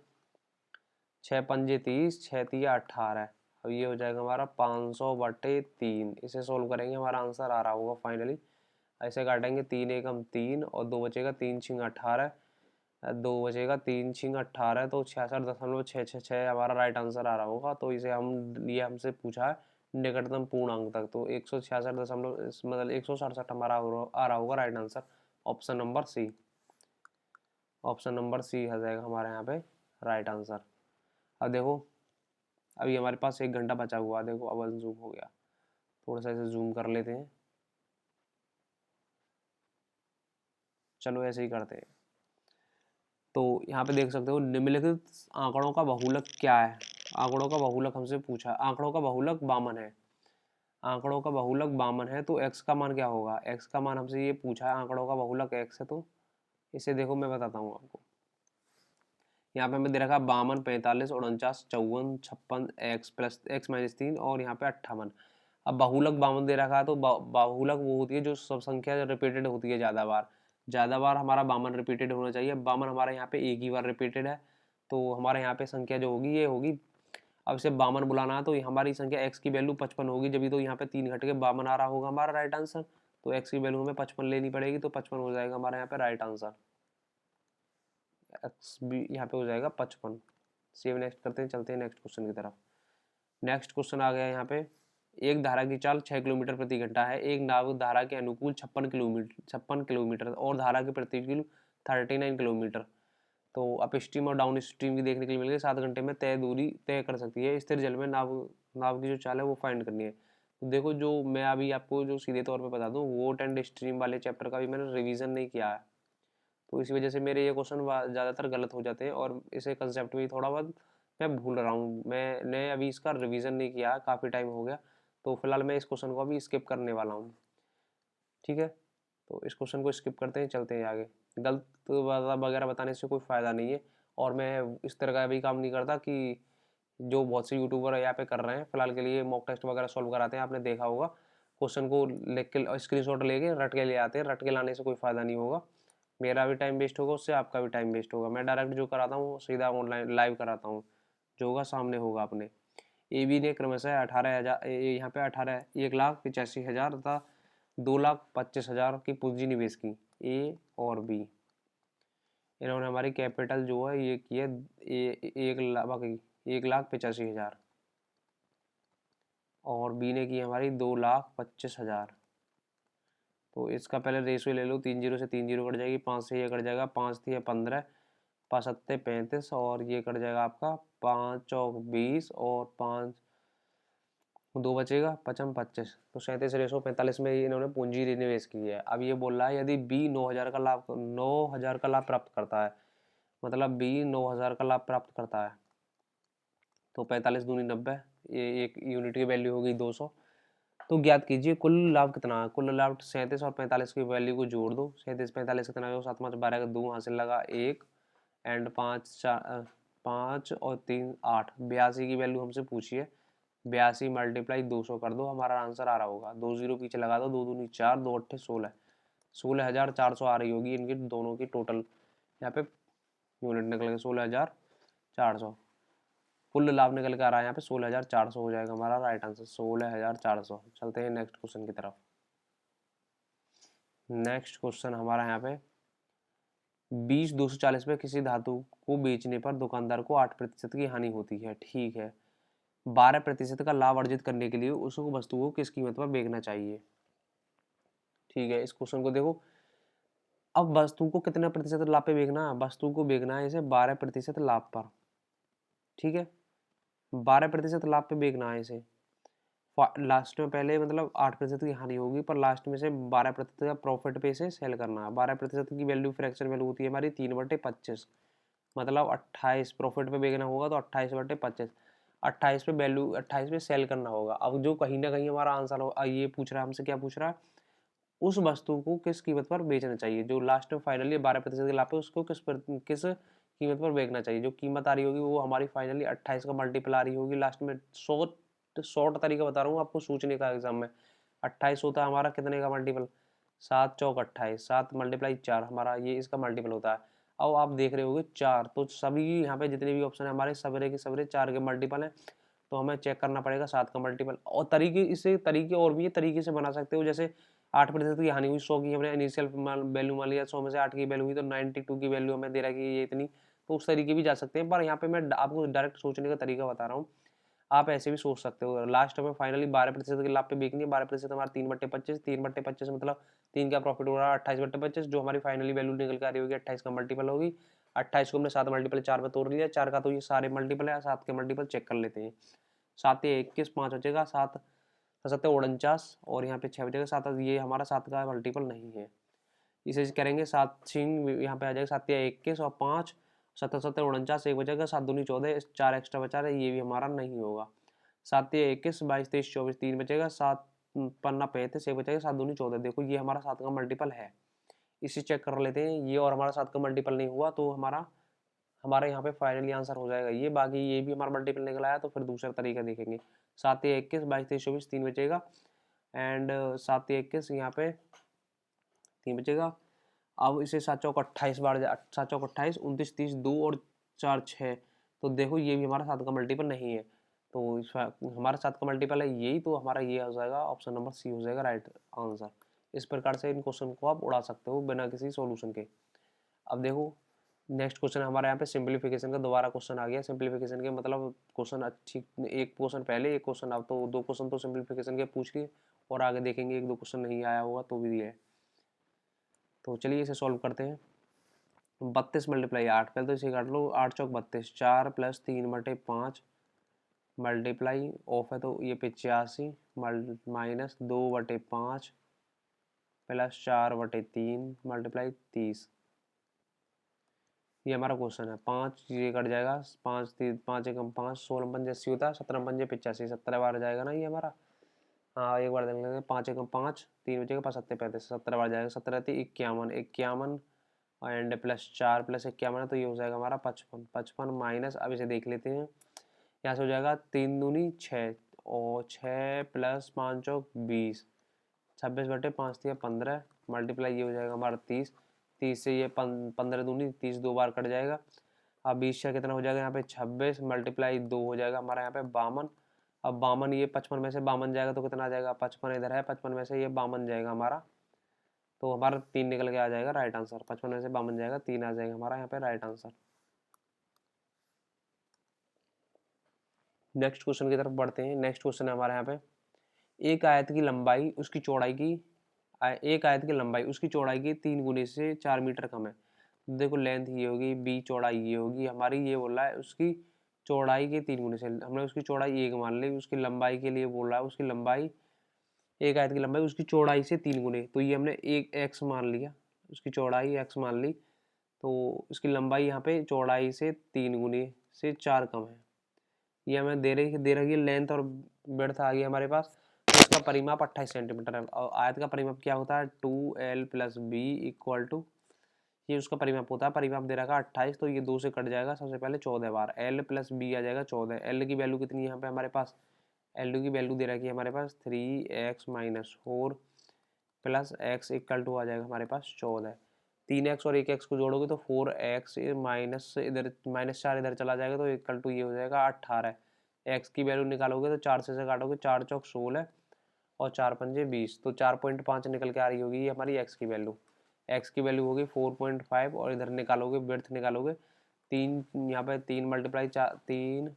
6 पंजे 30, 6 तिया 18। अब ये हो जाएगा हमारा 500/3। इसे सोल्व करेंगे हमारा आंसर आ रहा होगा फाइनली। ऐसे काटेंगे 3 एकम 3 और 2 बचेगा, 3 छिंग 18, 2 बचेगा, 3 छिंग 18, तो 66.666 हमारा राइट आंसर आ रहा होगा। तो इसे ये हमसे पूछा है निकटतम पूर्णांक तक, तो 166 मतलब 167 हमारा आ रहा होगा right answer, option number C. Option number C आ जाएगा हमारे यहाँ पे राइट आंसर। अब देखो अभी हमारे पास 1 घंटा बचा हुआ, देखो अब अनजूम हो गया, थोड़ा सा इसे जूम कर लेते हैं। चलो ऐसे ही करते हैं। तो यहाँ पे देख सकते हो निम्नलिखित आंकड़ों का बहुलक क्या है। आंकड़ों का बहुलक हमसे पूछा, आंकड़ों का बहुलक 52 है। आंकड़ों का बहुलक 52 है तो x का मान क्या होगा। x का मान हमसे ये पूछा है, आंकड़ों का बहुलक x है, तो इसे देखो मैं बताता हूँ आपको। यहाँ पे हमें दे रखा 52, 45, 49, 54, 56, x प्लस x-3 और यहाँ पे 58। अब बहुलक 52 दे रखा है तो बहुलक वो होती है जो सब संख्या रिपीटेड होती है ज़्यादा बार हमारा 52 रिपीटेड होना चाहिए। 52 हमारे यहाँ पे एक ही बार रिपीटेड है, तो हमारे यहाँ पे संख्या जो होगी ये होगी। अब इसे 52 बुलाना है तो हमारी संख्या x की वैल्यू 55 होगी, जब तो यहाँ पे 3 घट के 52 आ रहा होगा हमारा राइट आंसर। तो x की वैल्यू हमें 55 लेनी पड़ेगी, तो 55 हो जाएगा हमारे यहाँ पे राइट आंसर। एक्स भी यहाँ पे हो जाएगा 55। सेव नेक्स्ट करते हैं, चलते हैं नेक्स्ट क्वेश्चन की तरफ। नेक्स्ट क्वेश्चन आ गया यहाँ पे। एक धारा की चाल 6 किलोमीटर प्रति घंटा है। एक नाव धारा के अनुकूल 56 किलोमीटर और धारा के प्रतिकूल 39 किलोमीटर। तो अप स्ट्रीम और डाउन स्ट्रीम की देखने के लिए मिल गई। 7 घंटे में तय दूरी तय कर सकती है। स्थिर जल में नाव की जो चाल है वो फाइंड करनी है। तो देखो जो मैं अभी आपको जो सीधे तौर पे बता दूं, वोट एंड स्ट्रीम वाले चैप्टर का भी मैंने रिवीजन नहीं किया है, तो इसी वजह से मेरे ये क्वेश्चन ज़्यादातर गलत हो जाते हैं और इसे कंसेप्ट भी थोड़ा बहुत मैं भूल रहा हूँ। मैंने अभी इसका रिवीजन नहीं किया, काफ़ी टाइम हो गया, तो फिलहाल मैं इस क्वेश्चन को अभी स्किप करने वाला हूँ। ठीक है, तो इस क्वेश्चन को स्किप करते हैं, चलते हैं आगे। गलत वगैरह बताने से कोई फ़ायदा नहीं है, और मैं इस तरह का भी काम नहीं करता कि जो बहुत से यूट्यूबर यहाँ पे कर रहे हैं फिलहाल के लिए मॉक टेस्ट वगैरह सॉल्व कराते हैं। आपने देखा होगा क्वेश्चन को लिख के स्क्रीनशॉट लेके रट के ले आते हैं, रट के लाने से कोई फ़ायदा नहीं होगा। मेरा भी टाइम वेस्ट होगा, उससे आपका भी टाइम वेस्ट होगा। मैं डायरेक्ट जो कराता हूँ सीधा ऑनलाइन लाइव कराता हूँ, जो होगा सामने होगा अपने। ए बी ने क्रमशः 18,000 यहाँ पे 1,85,000 तथा 2,25,000 की पूंजी निवेश की। ए और बी इन्होंने हमारी कैपिटल जो है ये की है 1,85,000 और बी ने की हमारी 2,25,000। तो इसका पहले रेशियो ले लो, 3 जीरो से 3 जीरो कट जाएगी, 5 से ये कट जाएगा, 5 थी 15, 5 सत्ते 35 और ये कट जाएगा आपका 5 चौक 20 और 5 दो बचेगा 55 25। तो 37 रेशो 45 में इन्होंने पूंजी निवेश की है। अब ये बोल रहा है यदि बी 9,000 का लाभ प्राप्त करता है, मतलब बी 9,000 का लाभ प्राप्त करता है, तो 45 दूनी 90, ये एक यूनिट की वैल्यू होगी 200। तो ज्ञात कीजिए कुल लाभ कितना है। कुल लाभ 37 और 45 की वैल्यू को जोड़ दो। 37 45 कितना है, 7 5 12 का 2 हासिल लगा 1 एंड 5 और 3 8, 82 की वैल्यू हमसे पूछी है। 82 मल्टीप्लाई 200 कर दो, हमारा आंसर आ रहा होगा। 2 जीरो पीछे लगा दो, 2 दूनी 4, 2 अट्ठे 16, 16,400 आ रही होगी इनकी दोनों की टोटल। यहाँ पे यूनिट निकल गए 16,400। कुल लाभ निकल के आ रहा है यहाँ पे 16,400 हो जाएगा हमारा राइट आंसर, 16,400। चलते हैं नेक्स्ट क्वेश्चन की तरफ। नेक्स्ट क्वेश्चन हमारा यहाँ पे 20,240 में किसी धातु को बेचने पर दुकानदार को 8% की हानि होती है। ठीक है, 12% का लाभ अर्जित करने के लिए उसको वस्तु को किस कीमत पर बेचना चाहिए। ठीक है, इस क्वेश्चन को देखो। अब वस्तु को कितना प्रतिशत लाभ पे बेचना है, वस्तु को बेचना है इसे 12% लाभ पर। ठीक है, 12% लाभ पे बेचना है इसे। लास्ट में पहले मतलब 8% की हानि होगी, पर लास्ट में से 12% का प्रॉफिट पे इसे सेल करना है। 12% की वैल्यू फ्रैक्शन वैल्यू होती है हमारी 3/25, मतलब 28 प्रॉफिट पे बेचना होगा तो 28/25, 28 पे वैल्यू 28 पे सेल करना होगा। अब जो कहीं ना कहीं हमारा आंसर हो, ये पूछ रहा है हमसे, क्या पूछ रहा है, उस वस्तु को किस कीमत पर बेचना चाहिए। जो लास्ट में फाइनली 12% के लाभ पे उसको किस कीमत पर बेचना चाहिए। जो कीमत आ रही होगी वो हमारी फाइनली 28 का मल्टीपल आ रही होगी लास्ट में। शॉर्ट तरीका बता रहा हूँ आपको सोचने का एग्जाम में। 28 होता है हमारा कितने का मल्टीपल, 7 चौक 28, 7 मल्टीप्लाई 4 हमारा ये इसका मल्टीपल होता है। अब आप देख रहे होगे 4, तो सभी यहाँ पे जितने भी ऑप्शन है हमारे सबरे के सबरे 4 के मल्टीपल है, तो हमें चेक करना पड़ेगा 7 का मल्टीपल। और तरीके और भी तरीके से बना सकते हो, जैसे 8% की हानि हुई, 100 की हमने इनिशियल वैल्यू मान लिया, 100 में से 8 की वैल्यू हुई तो 92 की वैल्यू हमें दे रहा है कि ये इतनी, तो उस तरीके भी जा सकते हैं। पर यहाँ पे मैं आपको डायरेक्ट सोचने का तरीका बता रहा हूँ, आप ऐसे भी सोच सकते हो। लास्ट में फाइनली 12% के लाभ पे बेचनी है। 12% हमारा 3/25, 3/25 मतलब 3 का प्रॉफिट हो रहा है 28/25, जो हमारी फाइनली वैल्यू निकल कर आ रही होगी 28 का मल्टीपल होगी। 28 को हमने 7 मल्टीपल 4 में तोड़ लिया, 4 का तो ये सारे मल्टीपल है, 7 के मल्टीपल चेक कर लेते हैं। 7 या 21, 5 बचेगा, 7 7 49 और यहाँ पे 6 बचेगा, 7 ये हमारा 7 का मल्टीपल नहीं है। इसे करेंगे 7 सिंग यहाँ पे आ जाएगा 7 या 21 और 5 7 7 49 एक बचेगा, 7 दूनी 14, 4 एक्स्ट्रा बचा रहा है, ये भी हमारा नहीं होगा। 7 या 21 22 23 24 3 बचेगा, 7 पन्ना 35 एक बचेगा, 7 दूनी 14। देखो ये हमारा 7 का मल्टीपल है। इसे चेक कर लेते हैं, ये और हमारा 7 का मल्टीपल नहीं हुआ तो हमारे यहाँ पे फाइनली आंसर हो जाएगा ये। बाकी ये भी हमारा मल्टीपल निकल आया तो फिर दूसरा तरीका देखेंगे। 7 या 21 22 23 24 3 बचेगा एंड 7 या 21 यहाँ पे 3 बचेगा। अब इसे 7 चौक 28 बार 7 चौक 28 29 30 2 और 4 6, तो देखो ये भी हमारा 7 का मल्टीपल नहीं है। तो हमारा 7 का मल्टीपल है यही, तो हमारा ये हो जाएगा ऑप्शन नंबर सी हो जाएगा राइट आंसर। इस प्रकार से इन क्वेश्चन को आप उड़ा सकते हो बिना किसी सॉल्यूशन के। अब देखो नेक्स्ट क्वेश्चन हमारे यहाँ पे सिंप्लीफिकेशन का दोबारा क्वेश्चन आ गया। सिंप्लीफिकेशन के मतलब क्वेश्चन अच्छी, एक क्वेश्चन पहले एक क्वेश्चन अब, तो 2 क्वेश्चन तो सिंप्लीफिकेशन के पूछ के और आगे देखेंगे 1-2 क्वेश्चन नहीं आया होगा तो भी है। तो चलिए इसे सॉल्व करते हैं। 32 मल्टीप्लाई 8, पहले तो इसे काट लो, 8 चौक 32, 4 + 3 बटे 5 मल्टीप्लाई ऑफ है तो ये 85 माइनस 2 बटे 5 प्लस 4 बटे 3 मल्टीप्लाई 30। ये हमारा क्वेश्चन है। 5 ये कट जाएगा, 5 5 एकम 5 16 पंजे 80 होता है, 17 पंजे 85, 17 बार जाएगा ना ये हमारा। हाँ एक बार देख लेंगे, 5 एकम 5 3 बचेगा, 5 7 35, 17 बार जाएगा, 17 थी 51 51 एंड प्लस 4 प्लस 51 है तो ये हो जाएगा हमारा 55 55 माइनस, अब इसे देख लेते हैं। यहाँ से हो जाएगा 3 दूनी 6 और 6 प्लस 5 चौक 20, 26 बटे 5 थी 15 मल्टीप्लाई ये हो जाएगा हमारा 30 30 से ये 15 दूनी 30 2 बार कट जाएगा। अब 20 का कितना हो जाएगा यहाँ पे 26 मल्टीप्लाई 2 हो जाएगा हमारा यहाँ पे 52। अब 52 ये 55 में से 52 जाएगा तो कितना आ जाएगा, 55 इधर है, 55 में से ये 52 जाएगा हमारा, तो हमारा 3 निकल के आ जाएगा राइट आंसर। 55 में से 52 जाएगा, 3 आ जाएगा हमारा यहाँ पे राइट आंसर। नेक्स्ट क्वेश्चन की तरफ बढ़ते हैं। नेक्स्ट क्वेश्चन है हमारे यहाँ पे, एक आयत की लंबाई उसकी चौड़ाई की एक आयत की लंबाई उसकी चौड़ाई की 3 गुने से 4 मीटर कम है। देखो लेंथ ये होगी, बी चौड़ाई ये होगी हमारी, ये बोल रहा है उसकी चौड़ाई के 3 गुने से, हमने उसकी चौड़ाई 1 मान ली, उसकी लंबाई के लिए बोल रहा है उसकी लंबाई, एक आयत की लंबाई उसकी चौड़ाई से 3 गुने, तो ये हमने एक एक्स मान लिया, उसकी चौड़ाई एक्स मान ली, तो इसकी लंबाई यहाँ पे चौड़ाई से 3 गुने से 4 कम है। ये हमें दे रही है लेंथ और ब्रेड्थ आ गई हमारे पास। तो इसका परिमाप 28 सेंटीमीटर है और आयत का परिमाप क्या होता है 2l + b = ये उसका परिमाप होता है। परिमाप दे रखा है 28, तो ये 2 से कट जाएगा सबसे पहले 14 बार, l + b आ जाएगा 14। l की वैल्यू कितनी है यहाँ पे हमारे पास, l की वैल्यू दे रखी है हमारे पास 3x - 4 + x = आ जाएगा हमारे पास 14। 3x और 1x को जोड़ोगे तो 4x माइनस इधर -4 इधर चला जाएगा तो इक्वल टू ये हो जाएगा 18। x की वैल्यू निकालोगे तो 4 से काटोगे, 4 चौक 16 और 4 पंजे 20, तो 4.5 निकल के आ रही होगी ये हमारी x की वैल्यू। x की वैल्यू होगी 4.5 और इधर निकालोगे विड्थ निकालोगे 3, यहाँ पे 3 मल्टीप्लाई 3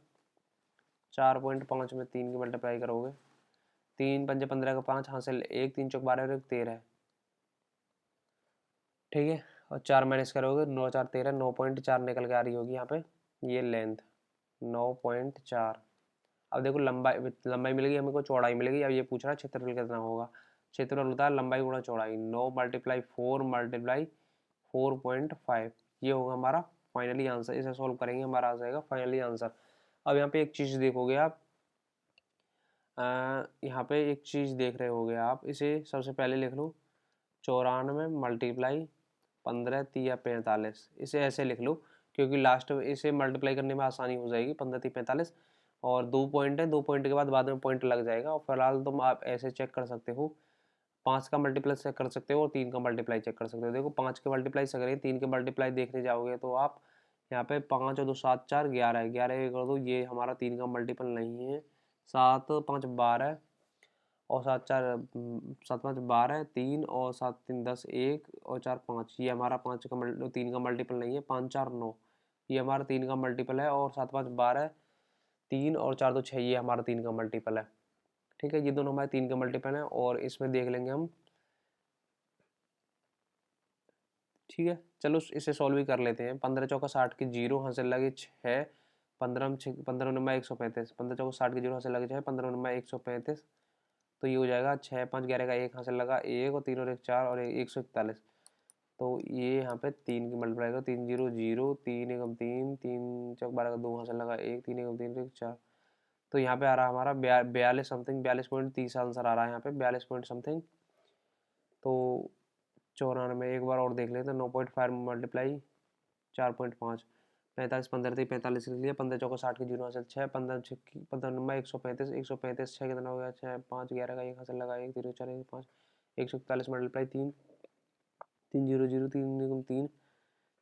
4.5 में 3 की मल्टीप्लाई करोगे, 3 पंजे 15 का 5 हासिल 1, 3 चौक 12 और 13, ठीक है, और 4 माइनस करोगे 9 4 13, 9.4 निकल के आ रही होगी यहाँ पे ये लेंथ 9.4। अब देखो लंबाई मिलेगी हमको, चौड़ाई मिलेगी। अब ये पूछ रहा है क्षेत्रफल कितना होगा। क्षेत्रफल होता है लंबाई गुणा चौड़ाई, 9 × 4 × 4.5, ये होगा हमारा फाइनली आंसर। इसे सॉल्व करेंगे हमारा आ जाएगा फाइनली आंसर। अब यहाँ पे एक चीज़ देखोगे आप, यहाँ पे एक चीज़ देख रहे होगे आप, इसे सबसे पहले लिख लो 94 × 15 3 45, इसे ऐसे लिख लो क्योंकि लास्ट में इसे मल्टीप्लाई करने में आसानी हो जाएगी। 15 3 45 और 2 पॉइंट है, 2 पॉइंट के बाद में पॉइंट लग जाएगा। और फिलहाल तुम आप ऐसे चेक कर सकते हो, 5 का मल्टीप्लाई चेक कर सकते हो और 3 का मल्टीप्लाई चेक कर सकते हो। देखो 5 के मल्टीप्लाई से करें, 3 के मल्टीप्लाई देखने जाओगे तो आप यहाँ पे 5 और 2 7 4 11 11 कर दो, ये हमारा 3 का मल्टीपल नहीं है। 7 5 12 और 7 4 7 5 12, 3 और 7 3 10 1 और 4 5, ये हमारा 5 का 3 का मल्टीपल नहीं है। 5 4 9 ये हमारा 3 का मल्टीपल है और 7 5 12 3 और 4 2 6 ये हमारा 3 का मल्टीपल है। ठीक है, ये दोनों हमारे 3 का मल्टीपल है और इसमें देख लेंगे हम। ठीक है, चलो इसे सॉल्व ही कर लेते हैं। 15 चौका 60 की 0 हासिल लगे 6, 15 नंबर 135, 15 चौका 60 की 0 हासिल लगे 6, 15 नंबर 135, तो ये हो जाएगा 6 5 11 का 1 हासिल लगा 1 और 3 और 1 4 और 141। तो ये यहाँ पे 3 की मल्टीप्लाई करो, 3 0 0, 3 एकम 3, 3 चौक 12 का 2 हासिल लगा 1, 3 एकम 3 1 4। तो यहाँ पे आ रहा है हमारा 42 समथिंग, 42.30 आंसर आ रहा है यहाँ पे, 42 पॉइंट समथिंग। तो 94 एक बार और देख लेते हैं। 9.5 मल्टीप्लाई 4.5, 45 15 थी, 45 लिख लिया। 15 चौका 60 की 0 हासिल 6, 15 नंबर 135, 135 6 कितना हो गया 6 5 11 का 1 हासिल लगा 1 3 4 1 5, 141 मल्टीप्लाई 3, 3 0 0, 3 निगम 3,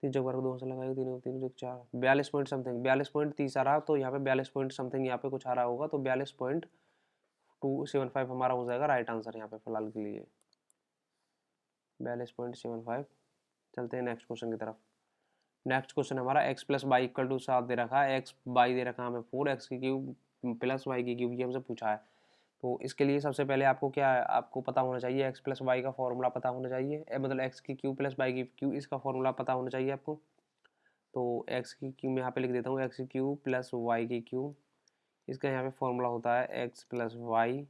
3 चौक 2 हासिल लगा 1 3 3 1 4, 42 पॉइंट समथिंग, 42.30 आ रहा। तो यहाँ पे 42 पॉइंट समथिंग यहाँ पे कुछ आ रहा होगा, तो 42.275 हमारा हो जाएगा राइट आंसर यहाँ पे फिलहाल के लिए, 42.75। चलते हैं नेक्स्ट क्वेश्चन की तरफ। नेक्स्ट क्वेश्चन हमारा x plus Y equal to 7 दे रखा है, x बाई दे रखा है हमें 4, x की क्यूब प्लस वाई की क्यूब, ये हमसे पूछा है। तो इसके लिए सबसे पहले आपको क्या है, आपको पता होना चाहिए x प्लस वाई का फॉर्मूला पता होना चाहिए, मतलब x की क्यूब प्लस वाई की क्यूब, इसका फॉर्मूला पता होना चाहिए आपको। तो x की क्यूब मैं यहाँ पे लिख देता हूँ, x की क्यूब प्लस वाई की क्यूब, इसका यहाँ पे फॉर्मूला होता है x plus Y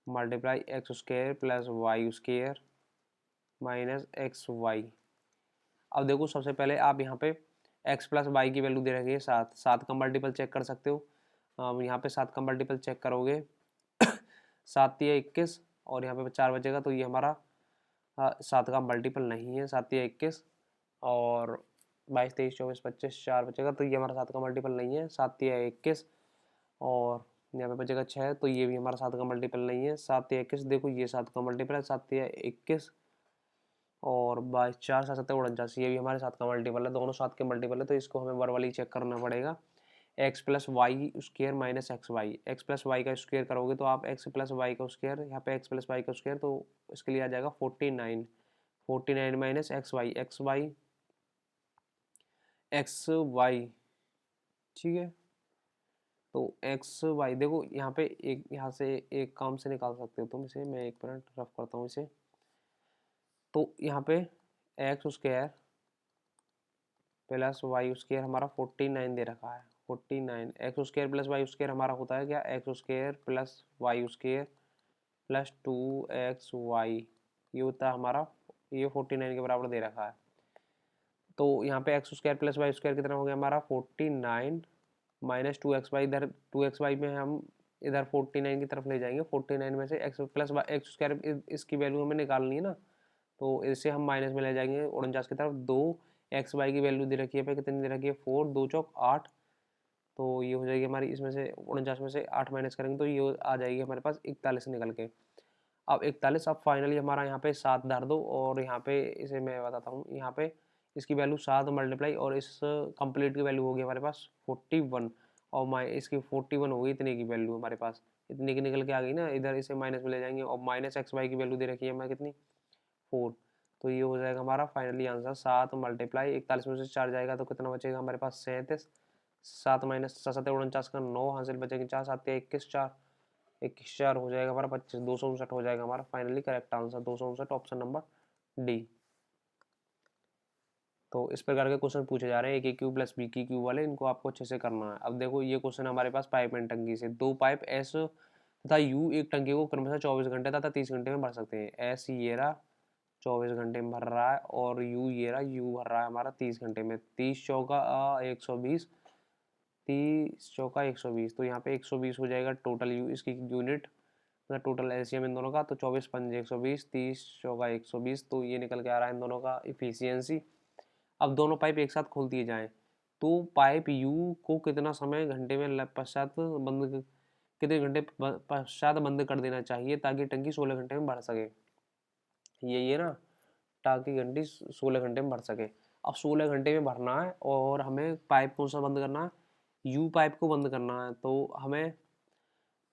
multiply X square plus Y square minus x Y. अब देखो सबसे पहले आप यहाँ पे x प्लस वाई की वैल्यू दे रखी है 7, 7 का मल्टीपल चेक कर सकते हो। यहाँ पे 7 का मल्टीपल चेक करोगे 7 या 21 और यहाँ पे 4 बचेगा, तो ये हमारा 7 का मल्टीपल नहीं है, 7 या 21 और 22 23 24 25 4 बचेगा, तो ये हमारा 7 का मल्टीपल नहीं है, 7 या 21 और यहाँ पे बचेगा 6, तो ये भी हमारा 7 का मल्टीपल नहीं है, 7 या 21। देखो ये 7 का मल्टीपल है, 7 या 21 और 22 4 7 7 49, ये भी हमारे 7 का मल्टीपल है, दोनों 7 के मल्टीपल है, तो इसको हमें वर्बली चेक करना पड़ेगा। X plus Y square minus x y, x plus y का स्क्वायर करोगे तो आप एक्स प्लस वाई का स्क्वायर, यहाँ पे एक्स प्लस वाई का स्क्वायर, तो इसके लिए आ जाएगा 49, 49 minus x y, x y x y, ठीक है। तो एक्स वाई देखो यहाँ पे एक, यहाँ से एक काम से निकाल सकते हो तुम इसे, मैं एक मिनट रफ करता हूँ इसे। तो यहाँ पे X square plus Y square हमारा 49 दे रखा है, 49 X square plus Y square हमारा होता है क्या, X square plus Y square plus 2xy, ये होता है हमारा, ये 49 के बराबर दे रखा है। तो यहाँ पे X square plus Y square कितना हो गया हमारा 49 माइनस 2xy, इधर 2xy में हम इधर 49 की तरफ ले जाएंगे, 49 में से एक्स प्लस एक्स स्क्वायर इसकी वैल्यू हमें निकालनी है ना, तो इसे हम माइनस में ले जाएंगे 49 की तरफ। 2 एक्स वाई की वैल्यू दे रखी है पे, कितनी दे रखी है 4, 2 चौक 8, तो ये हो जाएगी हमारी, इसमें से 49 में से 8 माइनस करेंगे तो ये आ जाएगी हमारे पास 41 निकल के। अब 41, अब फाइनली हमारा यहाँ पे 7 धर दो और यहाँ पे इसे मैं बताता हूँ, यहाँ पे इसकी वैल्यू 7 मल्टीप्लाई और इस कंप्लीट की वैल्यू होगी हमारे पास 41 और इसकी 41 होगी, इतने की वैल्यू हमारे पास इतने की निकल के आ गई ना, इधर इसे माइनस में ले जाएंगे और माइनस एक्स वाई की वैल्यू दे रखी है हमारी कितनी 4, तो ये हो जाएगा हमारा फाइनली आंसर 7 मल्टीप्लाई 41 में से 4 जाएगा तो कितना बचेगा हमारे पास 37, 7 माइनस 7 49 का 9 हासिल बचेगी 4, 7 या 21 4, 21 4 हो जाएगा हमारा 25, 259 हो जाएगा हमारा finally correct answer 259, option number D. तो इस प्रकार के क्वेश्चन पूछे जा रहे हैं, ए की क्यूब प्लस बी की क्यूब वाले, इनको आपको अच्छे से करना है। अब देखो ये क्वेश्चन हमारे पास पाइप एंड टंकी से, दो पाइप एस तथा यू एक टंकी को क्रमशः 24 घंटे तथा 30 घंटे में भर सकते हैं। एस ये रहा 24 घंटे में भर रहा है और यू ये रहा, यू भर रहा है हमारा 30 घंटे में, 30 चौका 120, 30 चौका 120, तो यहाँ पे 120 हो जाएगा टोटल यू इसकी यूनिट, मतलब टोटल एलसीएम इन दोनों का, तो 24 पंजे 120, 30 चौका 120, तो ये निकल के आ रहा है इन दोनों का इफिशियंसी। अब दोनों पाइप एक साथ खोल दिए जाएं तो पाइप यू को कितना समय घंटे में पश्चात बंद, कितने घंटे पश्चात बंद कर देना चाहिए ताकि टंकी 16 घंटे में भर सके, ये ना, ताकि घंटी 16 घंटे में भर सके। अब 16 घंटे में भरना है और हमें पाइप कौन सा बंद करना है, यू पाइप को बंद करना है, तो हमें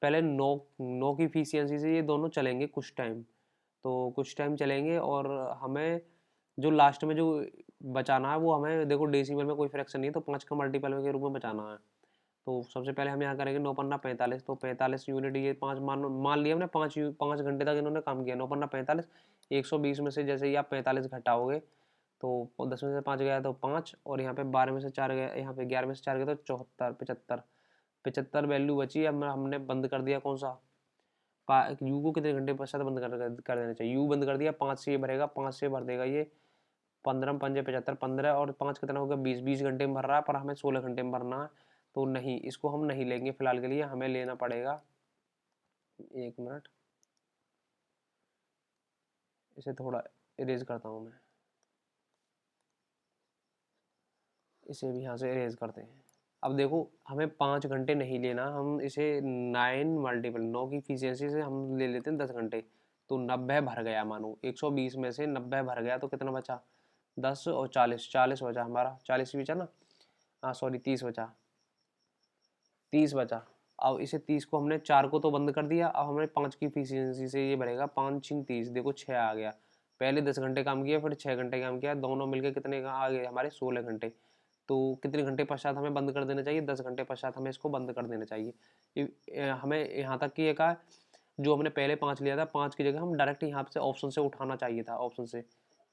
पहले नो की इफिशियंसी से ये दोनों चलेंगे कुछ टाइम, तो कुछ टाइम चलेंगे और हमें जो लास्ट में जो बचाना है वो हमें देखो डेसिमल में कोई फ्रैक्शन नहीं है, तो 5 का मल्टीपल के रूप में बचाना है, तो सबसे पहले हम यहाँ करेंगे 9 पन्ना 45, तो 45 यूनिट, ये 5 मान लिया हमने, 5 घंटे तक इन्होंने काम किया। 9 पन्ना 45, 120 में से जैसे ही आप 45 घटाओगे तो 10 में से 5 गया तो 5, और यहाँ पे 12 में से 4 गया, यहाँ पे 11 में से 4 गया तो 74, 75 वैल्यू बची। अब हमने बंद कर दिया कौन सा, यू को कितने घंटे पश्चात बंद कर देना चाहिए। यू बंद कर दिया, 5 से ये भरेगा, 5 से भर देगा ये 15 पंजे 75, 15 और 5 कितना हो गया 20, 20 घंटे में भर रहा है, पर हमें 16 घंटे में भरना है। तो नहीं, इसको हम नहीं लेंगे फिलहाल के लिए, हमें लेना पड़ेगा, 1 मिनट, इसे थोड़ा इरेज करता हूँ मैं, इसे भी यहाँ से इरेज करते हैं। अब देखो हमें 5 घंटे नहीं लेना, हम इसे 9 मल्टीपल 9 की इफिशियंसी से हम ले लेते हैं 10 घंटे। तो 90 भर गया, मानो 120 में से 90 भर गया तो कितना बचा, 10 और 40, 40 बचा हमारा, 40 बचा ना, हाँ सॉरी 30 बचा, 30 बचा। अब इसे 30 को हमने 4 को तो बंद कर दिया, अब हमें 5 की इफिशियंसी से ये भरेगा, 5 6 30, देखो 6 आ गया। पहले 10 घंटे काम किया, फिर 6 घंटे काम किया, दोनों मिलकर कितने का आ गए हमारे 16 घंटे। तो कितने घंटे पश्चात हमें बंद कर देना चाहिए, 10 घंटे पश्चात हमें इसको बंद कर देना चाहिए। हमें यहाँ तक कि एक जो हमने पहले 5 लिया था, 5 की जगह हम डायरेक्ट यहाँ से ऑप्शन से उठाना चाहिए था, ऑप्शन से।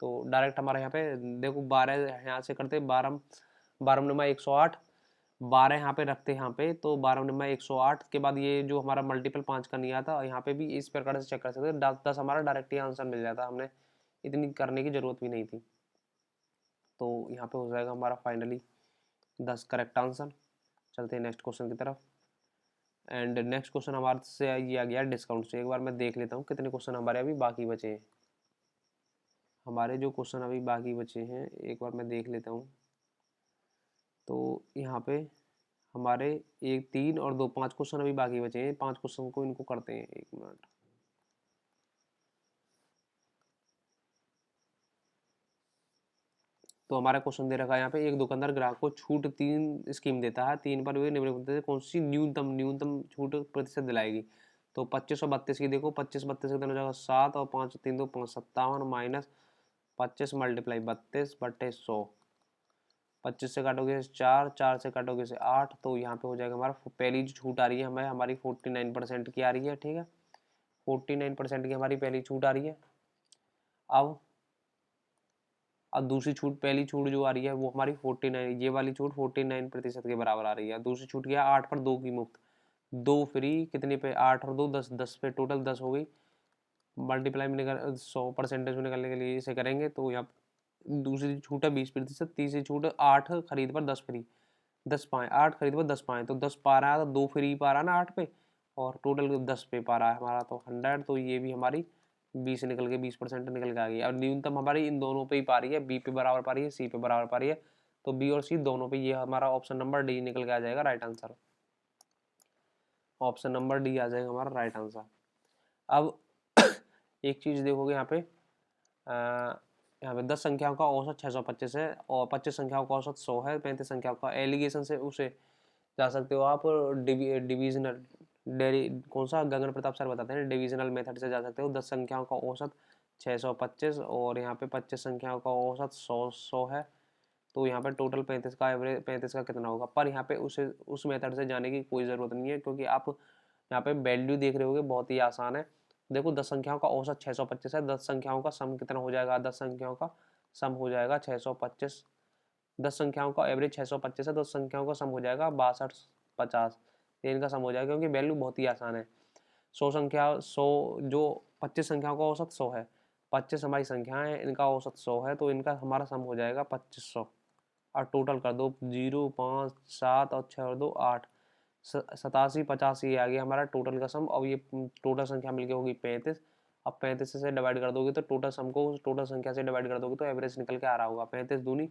तो डायरेक्ट हमारे यहाँ पे देखो 12 यहाँ से करते, 12 12 नंबर 108, 12 यहाँ पे रखते हैं यहाँ पे, तो 12 नंबर 108 के बाद ये जो हमारा मल्टीपल 5 का नहीं आता, यहाँ पे भी इस प्रकार से चेक कर सकते हैं, 10 हमारा डायरेक्ट ही आंसर मिल जाता, हमने इतनी करने की जरूरत भी नहीं थी। तो यहाँ पे हो जाएगा हमारा फाइनली 10 करेक्ट आंसर। चलते हैं नेक्स्ट क्वेश्चन की तरफ। एंड नेक्स्ट क्वेश्चन हमारे से ये आ गया डिस्काउंट से। एक बार मैं देख लेता हूँ कितने क्वेश्चन हमारे अभी बाकी बचे हैं। हमारे जो क्वेश्चन अभी बाकी बचे हैं एक बार मैं देख लेता हूँ। तो यहाँ पे हमारे 1 3 और 2 5 क्वेश्चन अभी बाकी बचे हैं। 5 क्वेश्चन को इनको करते हैं, 1 मिनट। तो हमारा क्वेश्चन दे रखा है यहाँ पे, एक दुकानदार ग्राहक को छूट 3 स्कीम देता है, 3 पर वे निम्नलिखित में कौन सी न्यूनतम छूट प्रतिशत दिलाएगी। तो 25 और 32 की देखो, 25 32 कितना हो जाएगा 7 और 5 3 2 5 57 माइनस 25 मल्टीप्लाई 32 बटे 100। 25 से काटोगे 4, 4 से काटोगे से 8, तो यहाँ पे हो जाएगा हमारा पहली जो छूट आ रही है हमें हमारी 49% की आ रही है, ठीक है। 49% की हमारी पहली छूट आ रही है। अब दूसरी छूट, पहली छूट जो आ रही है वो हमारी 49, ये वाली छूट 49% के बराबर आ रही है। दूसरी छूट क्या, 8 पर 2 की मुफ्त, 2 फ्री, कितने पे 8 और 2 10, 10 पे टोटल 10 हो गई। मल्टीप्लाई में निकल 100% में निकलने के लिए इसे करेंगे तो यहाँ दूसरी छूट है 20%, तीसरी छूट 8 खरीद पर 10 फ्री, 10 पाए 8 खरीद पर 10 पाए, तो 10 पा रहा है तो 2 फ्री पा रहा है ना 8 पे, और टोटल 10 पे पा रहा है हमारा, तो 100, तो ये भी हमारी 20 निकल के 20% निकल के आ गई। और न्यूनतम हमारी इन दोनों पे ही पा रही है, बी पे बराबर पा रही है, सी पे बराबर पा रही है, तो बी और सी दोनों पे, ये हमारा ऑप्शन नंबर डी निकल के आ जाएगा right answer. Option number D आ जाएगा हमारा राइट आंसर। अब एक चीज देखोगे यहाँ पे, यहाँ पे 10 संख्याओं का औसत 625 है और 25 संख्याओं का औसत 100 है, 35 संख्याओं का, एलिगेशन से उसे जा सकते हो आप डिविजनल, कौन सा गगन प्रताप सर बताते हैं, डिविजनल मेथड से जा सकते हो। 10 संख्याओं का औसत 625 और यहाँ पे 25 संख्याओं का औसत 100 है, तो यहाँ पे टोटल 35 का एवरेज 35 का कितना होगा। पर यहाँ पे उस मेथड से जाने की कोई ज़रूरत नहीं है, क्योंकि आप यहाँ पे वैल्यू देख रहे होगे, बहुत ही आसान है। देखो 10 संख्याओं का औसत 625 है, 10 संख्याओं का सम कितना हो जाएगा, 10 संख्याओं का सम हो जाएगा 625, 10 संख्याओं का एवरेज 625 है, 10 संख्याओं का सम हो जाएगा 62 50, इनका सम हो जाएगा, क्योंकि वैल्यू बहुत ही आसान है। 100 जो 25 संख्याओं का औसत 100 है, 25 हमारी संख्याएं हैं, इनका औसत 100 है, तो इनका हमारा सम हो जाएगा 2500। और टोटल कर दो 0 5 7 और 6 और 2 8, 87 85 आ गया हमारा टोटल का सम। अब ये टोटल संख्या मिलके होगी 35। अब 35 से डिवाइड कर दोगे तो टोटल सम को टोटल संख्या से डिवाइड कर दोगे तो एवरेज निकल के आ रहा होगा 35 दूनी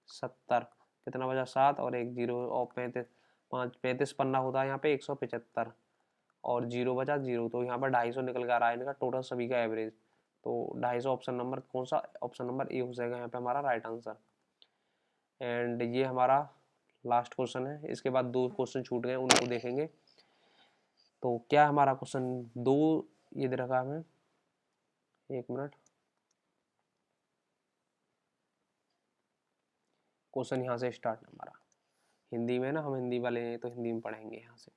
70, कितना बचा 7 और 1 0, और 35 5 35 पन्ना होता है यहाँ पे 175, और 0 बचा 0, तो यहाँ पर 250 निकल के आ रहा है इनका टोटल सभी का एवरेज। तो 250 ऑप्शन नंबर कौन सा, ऑप्शन नंबर ए हो जाएगा यहाँ पे हमारा राइट आंसर। एंड ये हमारा लास्ट क्वेश्चन है, इसके बाद 2 क्वेश्चन छूट गए, उनको देखेंगे। तो क्या हमारा क्वेश्चन 2 ये दे रखा हमें, 1 मिनट, क्वेश्चन यहाँ से स्टार्ट है हमारा। हिंदी में ना, हम हिंदी वाले हैं तो हिंदी में पढ़ेंगे यहाँ से।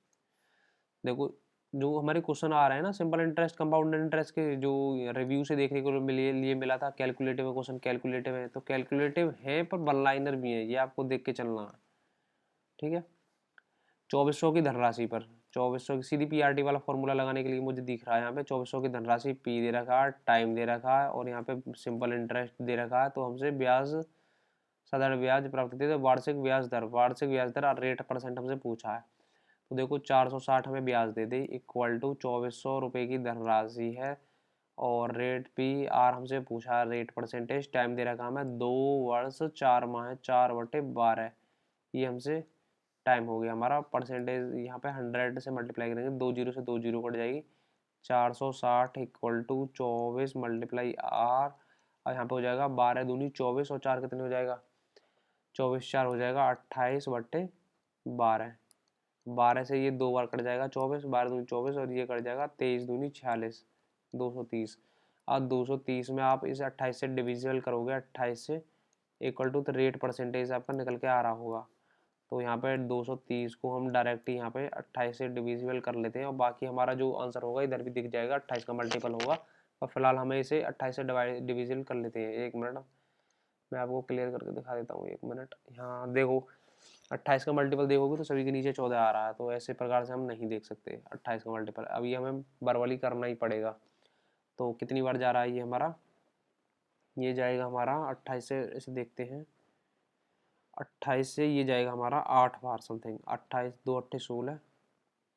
देखो जो हमारे क्वेश्चन आ रहे हैं ना सिंपल इंटरेस्ट कंपाउंड इंटरेस्ट के, जो रिव्यू से देखने को लिए मिला था, कैलकुलेटिव क्वेश्चन कैलकुलेटिव है, तो कैलकुलेटिव है पर वन लाइनर भी है, ये आपको देख के चलना है। ठीक है, 2400 की धनराशि पर 2400 की सीधी पीआरटी वाला फॉर्मूला लगाने के लिए मुझे दिख रहा है यहाँ पे 2400 की धनराशि पी दे रखा है, टाइम दे रखा है और यहाँ पे सिंपल इंटरेस्ट दे रखा है। तो हमसे ब्याज साधारण ब्याज प्राप्त होती है, तो वार्षिक ब्याज दर रेट परसेंट हमसे पूछा है। तो देखो 460 हमें ब्याज दे दे इक्वल टू 2400 रुपये की धनराशि है और रेट पी आर हमसे पूछा है, रेट परसेंटेज, टाइम दे रखा हमें 2 वर्ष 4 माह 4/12। ये हमसे टाइम हो गया हमारा। परसेंटेज यहाँ पे 100 से मल्टीप्लाई करेंगे, 2 जीरो से 2 जीरो कट जाएगी, 460 इक्वल टू 24 मल्टीप्लाई आर, और यहाँ पे हो जाएगा 12 दूनी 24 और 4 कितने हो जाएगा, 24 4 हो जाएगा 28/12। 12 से ये 2 बार कट जाएगा 24, 12 दूनी 24 और ये कट जाएगा 23 दूनी 46, 230। अब 230 में आप इस 28 से डिविजिबल करोगे, 28 से इक्वल टू, तो रेट परसेंटेज आपका निकल के आ रहा होगा। तो यहाँ पे 230 को हम डायरेक्ट यहाँ पे 28 से डिविजिबल कर लेते हैं और बाकी हमारा जो आंसर होगा इधर भी दिख जाएगा, 28 का मल्टीपल होगा। और फिलहाल हमें इसे 28 से डिविजिबल कर लेते हैं। एक मिनट मैं आपको क्लियर करके दिखा देता हूँ, 1 मिनट। यहाँ देखो 28 का मल्टीपल देखोगे तो सभी के नीचे 14 आ रहा है, तो ऐसे प्रकार से हम नहीं देख सकते 28 का मल्टीपल। अब ये हमें बरवली करना ही पड़ेगा। तो कितनी बार जा रहा है ये हमारा, ये जाएगा हमारा 28 से, इसे देखते हैं, 28 से ये जाएगा हमारा 8 बार समथिंग, 28 2 8 16,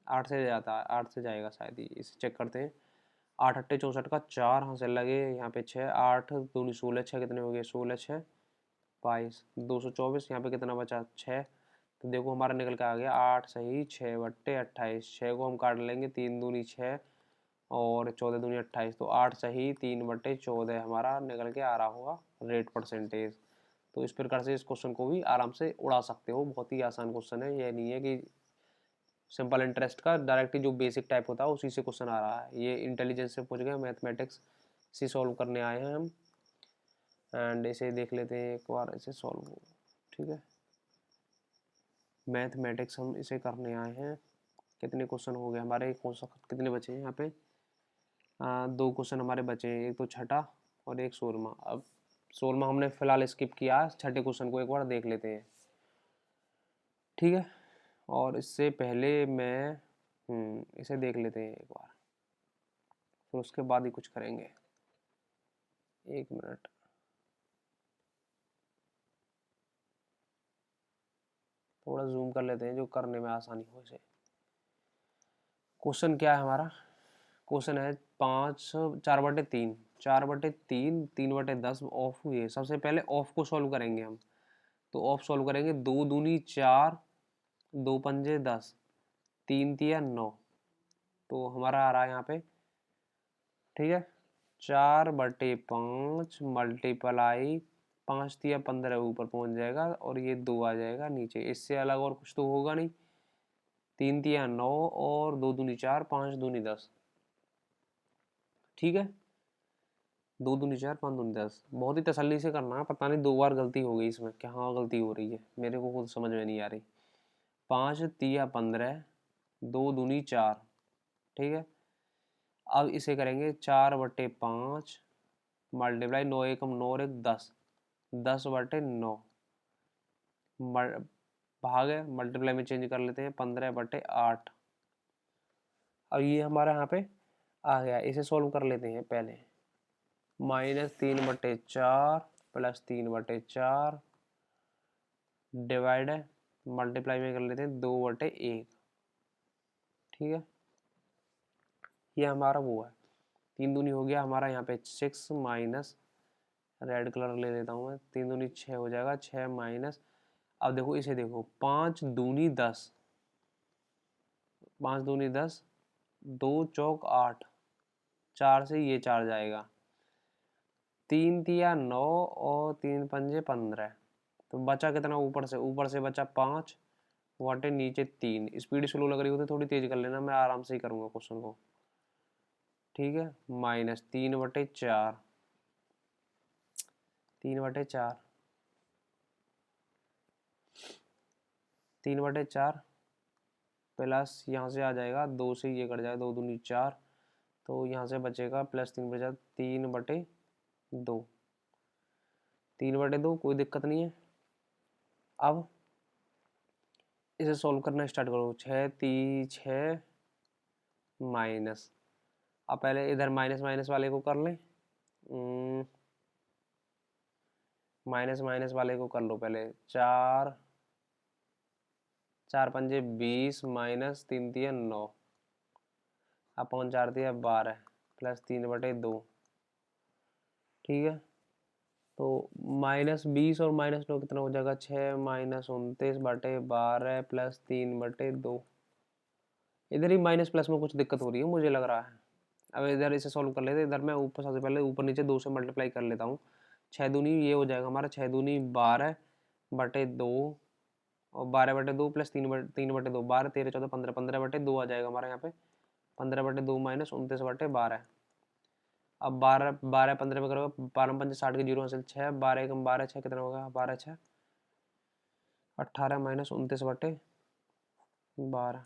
8 से जाता है, 8 से जाएगा शायद, इसे चेक करते हैं। 8 8 64 का 4 हाँ से लगे, यहाँ पे 6, 8 दूनी 16, 6 कितने हो गए, 16 6 22, 224, यहाँ पे कितना बचा 6। तो देखो हमारा निकल के आ गया 8 सही 6/28। 6 को हम काट लेंगे, 3 दूनी 6 और 14 दूनी 28, तो 8 सही 3/14 हमारा निकल के आ रहा होगा रेट परसेंटेज। तो इस प्रकार से इस क्वेश्चन को भी आराम से उड़ा सकते हो, बहुत ही आसान क्वेश्चन है। ये नहीं है कि सिंपल इंटरेस्ट का डायरेक्टली जो बेसिक टाइप होता है उसी से क्वेश्चन आ रहा है, ये इंटेलिजेंस से पूछ गए, मैथमेटिक्स से सॉल्व करने आए हैं हम। एंड इसे देख लेते हैं एक बार, इसे सॉल्व, ठीक है, मैथमेटिक्स हम इसे करने आए हैं। कितने क्वेश्चन हो गए हमारे, कितने बचे हैं यहाँ पे, 2 क्वेश्चन हमारे बचे हैं, एक तो छठा और एक 16वां। अब 16वां हमने फिलहाल स्किप किया, छठे क्वेश्चन को एक बार देख लेते हैं, ठीक है। और इससे पहले मैं इसे देख लेते हैं एक बार, फिर उसके बाद ही कुछ करेंगे। 1 मिनट, थोड़ा जूम कर लेते हैं जो करने में आसानी हो इसे। क्वेश्चन क्या है हमारा, क्वेश्चन है 4/3, 4/3, 3/10 ऑफ हुए। सबसे पहले ऑफ को सॉल्व करेंगे हम, तो ऑफ सॉल्व करेंगे, 2 दूनी 4, 2 पंजे 10, 3 तिया 9, तो हमारा आ रहा है यहाँ पे, ठीक है, 4/5 मल्टीप्लाई 5 तिया 15 ऊपर पहुंच जाएगा और ये 2 आ जाएगा नीचे। इससे अलग और कुछ तो होगा नहीं। 3 तिया 9 और 2 दूनी 4, 5 दूनी 10, ठीक है, 2 दूनी 4, 5 दूनी 10। बहुत ही तसल्ली से करना है, पता नहीं 2 बार गलती हो गई इसमें, क्या हाँ गलती हो रही है मेरे को खुद समझ में नहीं आ रही। 5 तिया 15, 2 दूनी 4, ठीक है। अब इसे करेंगे 4/5 मल्टीप्लाई 9 एकम 9 और 1 10, 10/9 भाग है, मल्टीप्लाई में चेंज कर लेते हैं, 15/8। अब ये हमारा यहाँ पे आ गया, इसे सॉल्व कर लेते हैं पहले। -3/4 प्लस 3/4 डिवाइड है, मल्टीप्लाई में कर लेते हैं 2/1, ठीक है। ये हमारा वो है, 3 दूनी हो गया हमारा यहाँ पे 6 माइनस, रेड कलर ले लेता हूँ मैं, 3 दूनी 6 हो जाएगा, 6 माइनस, अब देखो इसे देखो, 5 दूनी 10, 5 दूनी 10, 2 चौक 8, 4 से ये 4 जाएगा, 3 तिया 9 और 3 पंजे 15, तो बचा कितना, ऊपर से बचा 5 वाटे नीचे 3। स्पीड स्लो लग रही होती थोड़ी तेज कर लेना, मैं आराम से ही करूँगा क्वेश्चन को, ठीक है। -3/4, 3/4, 3/4 प्लस यहाँ से आ जाएगा 2 से ये कट जाएगा, 2 दूनी 4, तो यहाँ से बचेगा प्लस 3/4 3/2, 3/2 कोई दिक्कत नहीं है। अब इसे सॉल्व करना स्टार्ट करो। 6 माइनस, अब पहले इधर माइनस माइनस वाले को कर लें, माइनस माइनस वाले को कर लो पहले। 4 4 पंजे 20 माइनस 3 दिया 9, अपॉन 4 दिया 12 प्लस 3/2, ठीक है। तो -20 और -9 कितना हो जाएगा, 6 माइनस 29/12 प्लस 3/2। इधर ही माइनस प्लस में कुछ दिक्कत हो रही है मुझे लग रहा है। अब इधर इसे सॉल्व कर लेते हैं। इधर मैं ऊपर सबसे पहले ऊपर नीचे 2 से मल्टीप्लाई कर लेता हूँ। 6 दूनी ये हो जाएगा हमारा 6 दूनी 12/2 और 12/2 प्लस 3/2, 12 13 14 15, 15/2 आ जाएगा हमारा यहाँ पे। 15/2 माइनस 29/12। अब 12 12 15 में करोगे, 12 5 60 के 0 हासिल 6, 12 1 12 6 कितना होगा, 12 6 18 माइनस 29/12।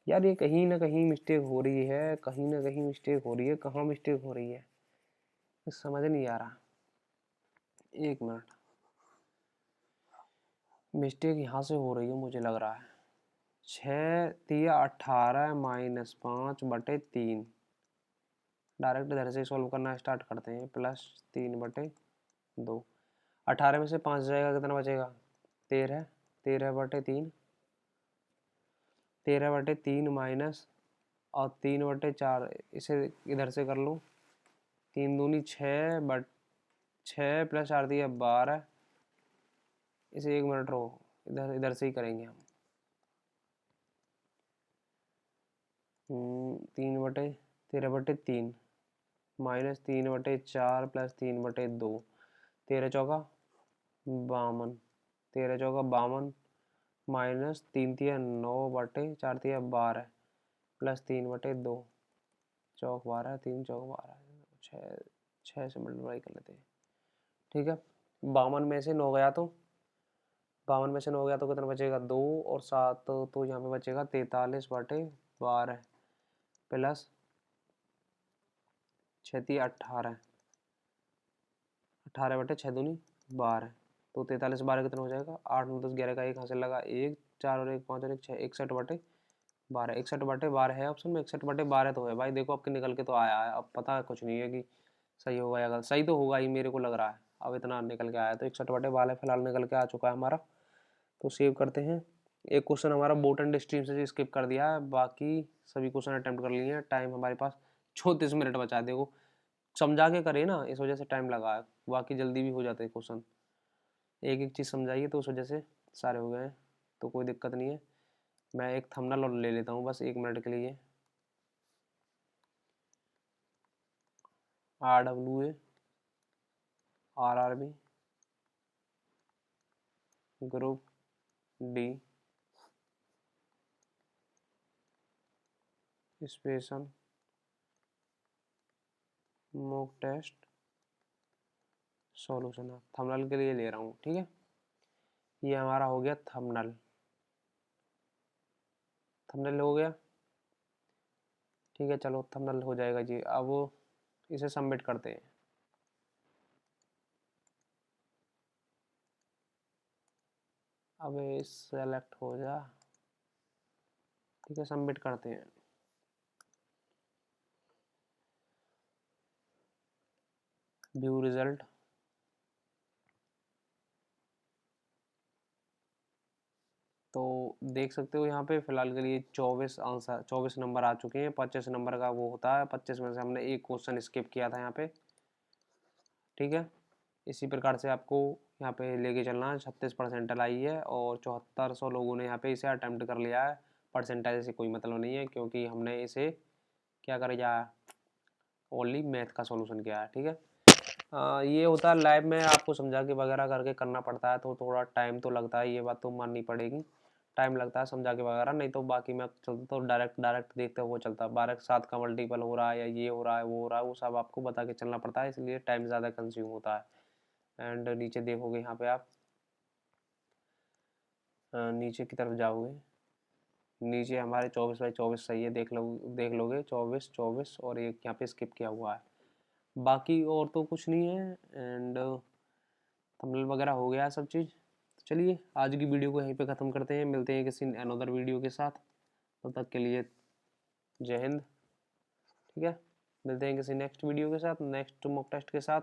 यार ये कहीं ना कहीं मिस्टेक हो रही है, कहीं ना कहीं मिस्टेक हो रही है, कहाँ मिस्टेक हो रही है समझ नहीं आ रहा। एक मिनट, मिस्टेक यहाँ से हो रही है मुझे लग रहा है। 6 तिया 18 माइनस 5/3, डायरेक्ट इधर से सॉल्व करना स्टार्ट करते हैं। प्लस 3/2, 18 में से 5 जाएगा कितना बचेगा, 13, 13/3, 13/3 माइनस और 3/4, इसे इधर से कर लो। 3 दूनी 6 प्लस 4 दिया 12। इसे 1 मिनट रहो, इधर इधर से ही करेंगे हम। 13/3 माइनस 3/4 प्लस 3/2, 13 चौका 52, 13 चौका 52 माइनस 3 तिया 9/4 तिया 12 प्लस 3/2, चौक 12, 3 चौक 12, 6 से मल्टीप्लाई कर लेते हैं, ठीक है। 52 में से 9 गया तो 52 कितना बचेगा, 2 और 7, तो यहाँ पे बचेगा 43/12 प्लस 6 तिया 18, 18/6 दूनी 12, तो 43/12 कितना हो जाएगा, 8 9 10 11 का 1 हासिल लगा, 1 4 और 1 5 और 1 6, 61/12, 61/12 है ऑप्शन में। 61/12 तो है भाई, देखो आपके निकल के तो आया है। अब पता कुछ नहीं है कि सही होगा या गलत, सही तो होगा ही मेरे को लग रहा है। अब इतना निकल के आया तो 61/12 फिलहाल निकल के आ चुका है हमारा। तो सेव करते हैं। एक क्वेश्चन हमारा बोट एंड स्ट्रीम से स्किप कर दिया है, बाकी सभी क्वेश्चन अटेम्प्ट कर लिए हैं। टाइम हमारे पास 34 मिनट बचा है। देखो समझा के करे ना, इस वजह से टाइम लगा है, बाकी जल्दी भी हो जाते हैं क्वेश्चन। एक एक चीज़ समझाइए तो उस वजह से सारे हो गए हैं, तो कोई दिक्कत नहीं है। मैं एक थंबनेल और ले लेता हूँ बस 1 मिनट के लिए। RWA RRB group D special mock test solution है, थंबनेल के लिए ले रहा हूँ, ठीक है। ये हमारा हो गया थंबनेल, थंबनेल हो गया, ठीक है। चलो थंबनेल हो जाएगा जी। अब इसे सबमिट करते हैं। अब सेलेक्ट हो जा, ठीक है, सबमिट करते हैं। व्यू रिजल्ट, तो देख सकते हो यहाँ पे फिलहाल के लिए 24 आंसर 24 नंबर आ चुके हैं। 25 नंबर का वो होता है, 25 में से हमने एक क्वेश्चन स्किप किया था यहाँ पे, ठीक है। इसी प्रकार से आपको यहाँ पे लेके चलना है। 36 परसेंटाइल आई है और 7400 लोगों ने यहाँ पे इसे अटेम्प्ट कर लिया है। परसेंटाइल से कोई मतलब नहीं है, क्योंकि हमने इसे क्या कर दिया, ओनली मैथ का सॉल्यूशन किया है, ठीक है। ये होता है लाइव में, आपको समझा के वगैरह करके करना पड़ता है, तो थोड़ा टाइम तो लगता है, ये बात तो माननी पड़ेगी। टाइम लगता है समझा के वगैरह, नहीं तो बाकी मैं चलता तो डायरेक्ट देखते हुए चलता है। 12 के 7 का मल्टीपल हो रहा है या ये हो रहा है वो हो रहा है, वो सब आपको बता के चलना पड़ता है, इसलिए टाइम ज़्यादा कंज्यूम होता है। एंड नीचे देखोगे यहाँ पे आप नीचे की तरफ जाओगे, नीचे हमारे 24/24 सही है, देख लोगे 24/24 और एक यहाँ पे स्किप किया हुआ है। बाकी और तो कुछ नहीं है। एंड थंबनेल वगैरह हो गया सब चीज़। तो चलिए आज की वीडियो को यहीं पे ख़त्म करते हैं, मिलते हैं किसी अनदर वीडियो के साथ। तब तक के लिए जय हिंद। ठीक है, मिलते हैं किसी नेक्स्ट वीडियो के साथ, नेक्स्ट मॉक टेस्ट के साथ।